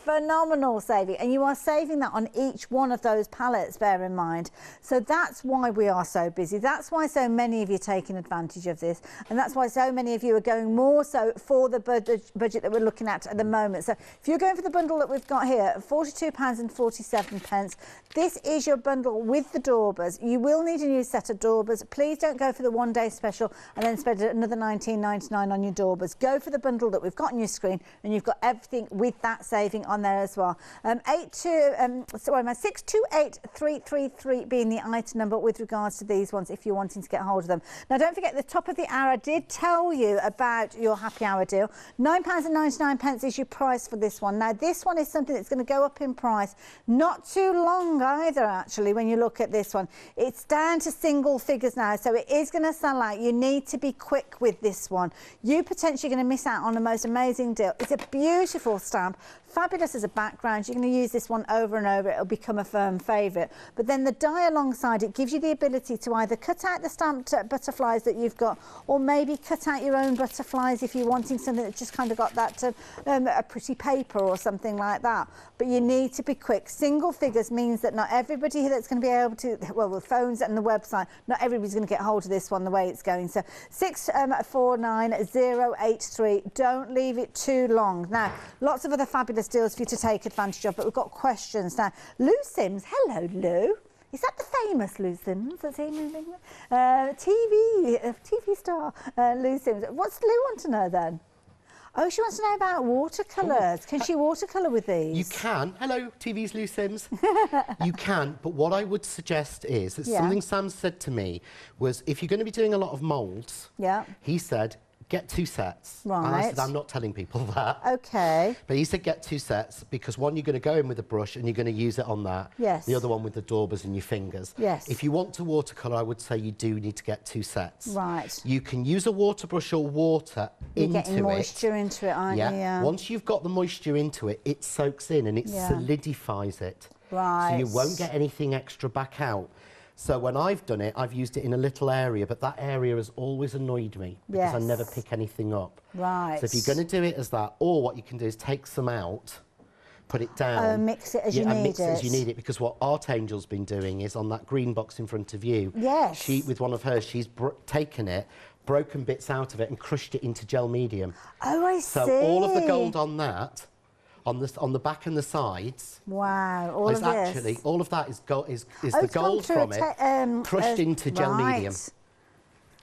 Phenomenal saving, and you are saving that on each one of those palettes, bear in mind. So that's why we are so busy. That's why so many of you are taking advantage of this, and that's why so many of you are going more so for the budget that we're looking at the moment. So if you're going for the bundle that we've got here, £42.47, this is your bundle with the daubers. You will need a new set of daubers. Please don't go for the one day special and then spend another £19.99 on your daubers. Go for the bundle that we've got on your screen, and you've got everything with that saving on there as well. 628333 being the item number with regards to these ones, if you're wanting to get hold of them. Now, don't forget, the top of the hour, I did tell you about your happy hour deal. £9.99 is your price for this one. Now, this one is something that's going to go up in price not too long either, actually, when you look at this one. It's down to single figures now, so it is going to sell out. You need to be quick with this one. You potentially going to miss out on the most amazing deal. It's a beautiful stamp, fabulous as a background. You're going to use this one over and over. It'll become a firm favourite. But then the die alongside it gives you the ability to either cut out the stamped butterflies that you've got, or maybe cut out your own butterflies if you're wanting something that's just kind of got that a pretty paper or something like that. But you need to be quick. Single figures means that not everybody that's going to be able to, well, the phones and the website, not everybody's going to get hold of this one the way it's going. So 649083. Don't leave it too long. Now, lots of other fabulous deals for you to take advantage of, but we've got questions now. Lou Sims, hello Lou. Is that the famous Lou Sims? That's him, TV star Lou Sims. What's Lou want to know then? Oh, she wants to know about watercolours. Can she watercolour with these? You can. Hello, TV's Lou Sims. You can, but what I would suggest is, something Sam said to me was, if you're going to be doing a lot of moulds, he said, get 2 sets. Right. And I said, I'm not telling people that. Okay. But he said, get 2 sets, because one, you're going to go in with a brush and you're going to use it on that. Yes. The other one with the daubers and your fingers. Yes. If you want to watercolour, I would say you do need to get 2 sets. Right. You can use a water brush or water into it. You're getting moisture into it, aren't you? Yeah. Once you've got the moisture into it, it soaks in and it solidifies it. Right. So you won't get anything extra back out. So when I've done it, I've used it in a little area, but that area has always annoyed me because I never pick anything up. Right. So if you're going to do it as that, or what you can do is take some out, put it down. Mix it as you need and mix it. it as you need it, because what Art Angel's been doing is on that green box in front of you. Yes. She, with one of hers, she's taken it, broken bits out of it and crushed it into gel medium. Oh, I see. So all of the gold on that, on the back and the sides. Wow, all of actually, this. all of that is the gold from it crushed into gel medium.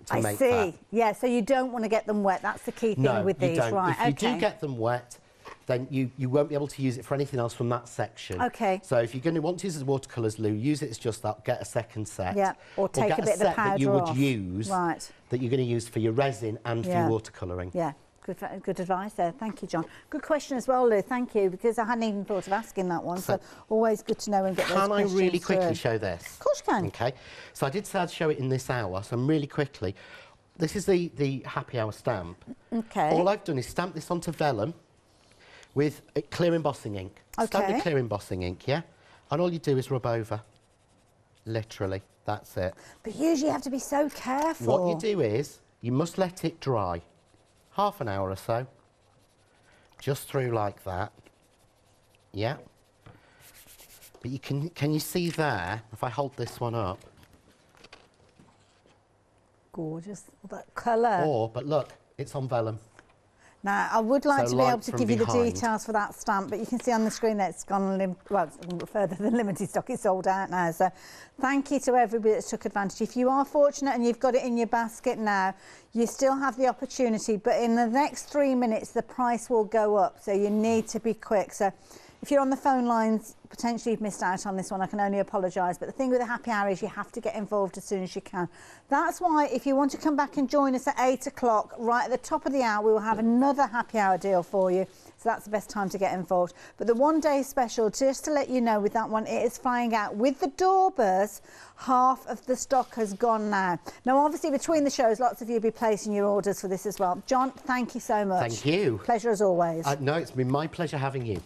I see. Yeah, so you don't want to get them wet. That's the key thing with these, right? If you do get them wet, then you won't be able to use it for anything else from that section. Okay. So if you're going to want to use it as watercolours, Lou, use it as just that. Get a second set. Yeah. Or take get a bit of the set powder that you would off. use. Right. That you're going to use for your resin and for your watercolouring. Yeah. Good advice there. Thank you, John. Good question as well, Lou. Thank you, because I hadn't even thought of asking that one. So always good to know and get those questions. Can I really quickly show this? Of course you can. Okay. So I did say I'd show it in this hour, so really quickly. This is the happy hour stamp. Okay. All I've done is stamp this onto vellum with clear embossing ink. Okay. Standard clear embossing ink, yeah? And all you do is rub over. Literally, that's it. But usually you have to be so careful. What you do is, you must let it dry. Half an hour or so. Just through like that. Yeah. But you can you see there, if I hold this one up? Gorgeous. That colour. But look, it's on vellum. Now, I would like to be able to give you the behind. details for that stamp, but you can see on the screen that it's gone, well, it's further than limited stock, it's sold out now. So thank you to everybody that took advantage. If you are fortunate and you've got it in your basket now, you still have the opportunity, but in the next 3 minutes, the price will go up. So you need to be quick. So if you're on the phone lines, potentially you've missed out on this one. I can only apologise. But the thing with the happy hour is you have to get involved as soon as you can. That's why if you want to come back and join us at 8 o'clock, right at the top of the hour, we will have another happy hour deal for you. So that's the best time to get involved. But the 1 day special, just to let you know with that one, it is flying out. With the daubers, half of the stock has gone now. Now, obviously, between the shows, lots of you will be placing your orders for this as well. John, thank you so much. Thank you. Pleasure as always. No, it's been my pleasure having you.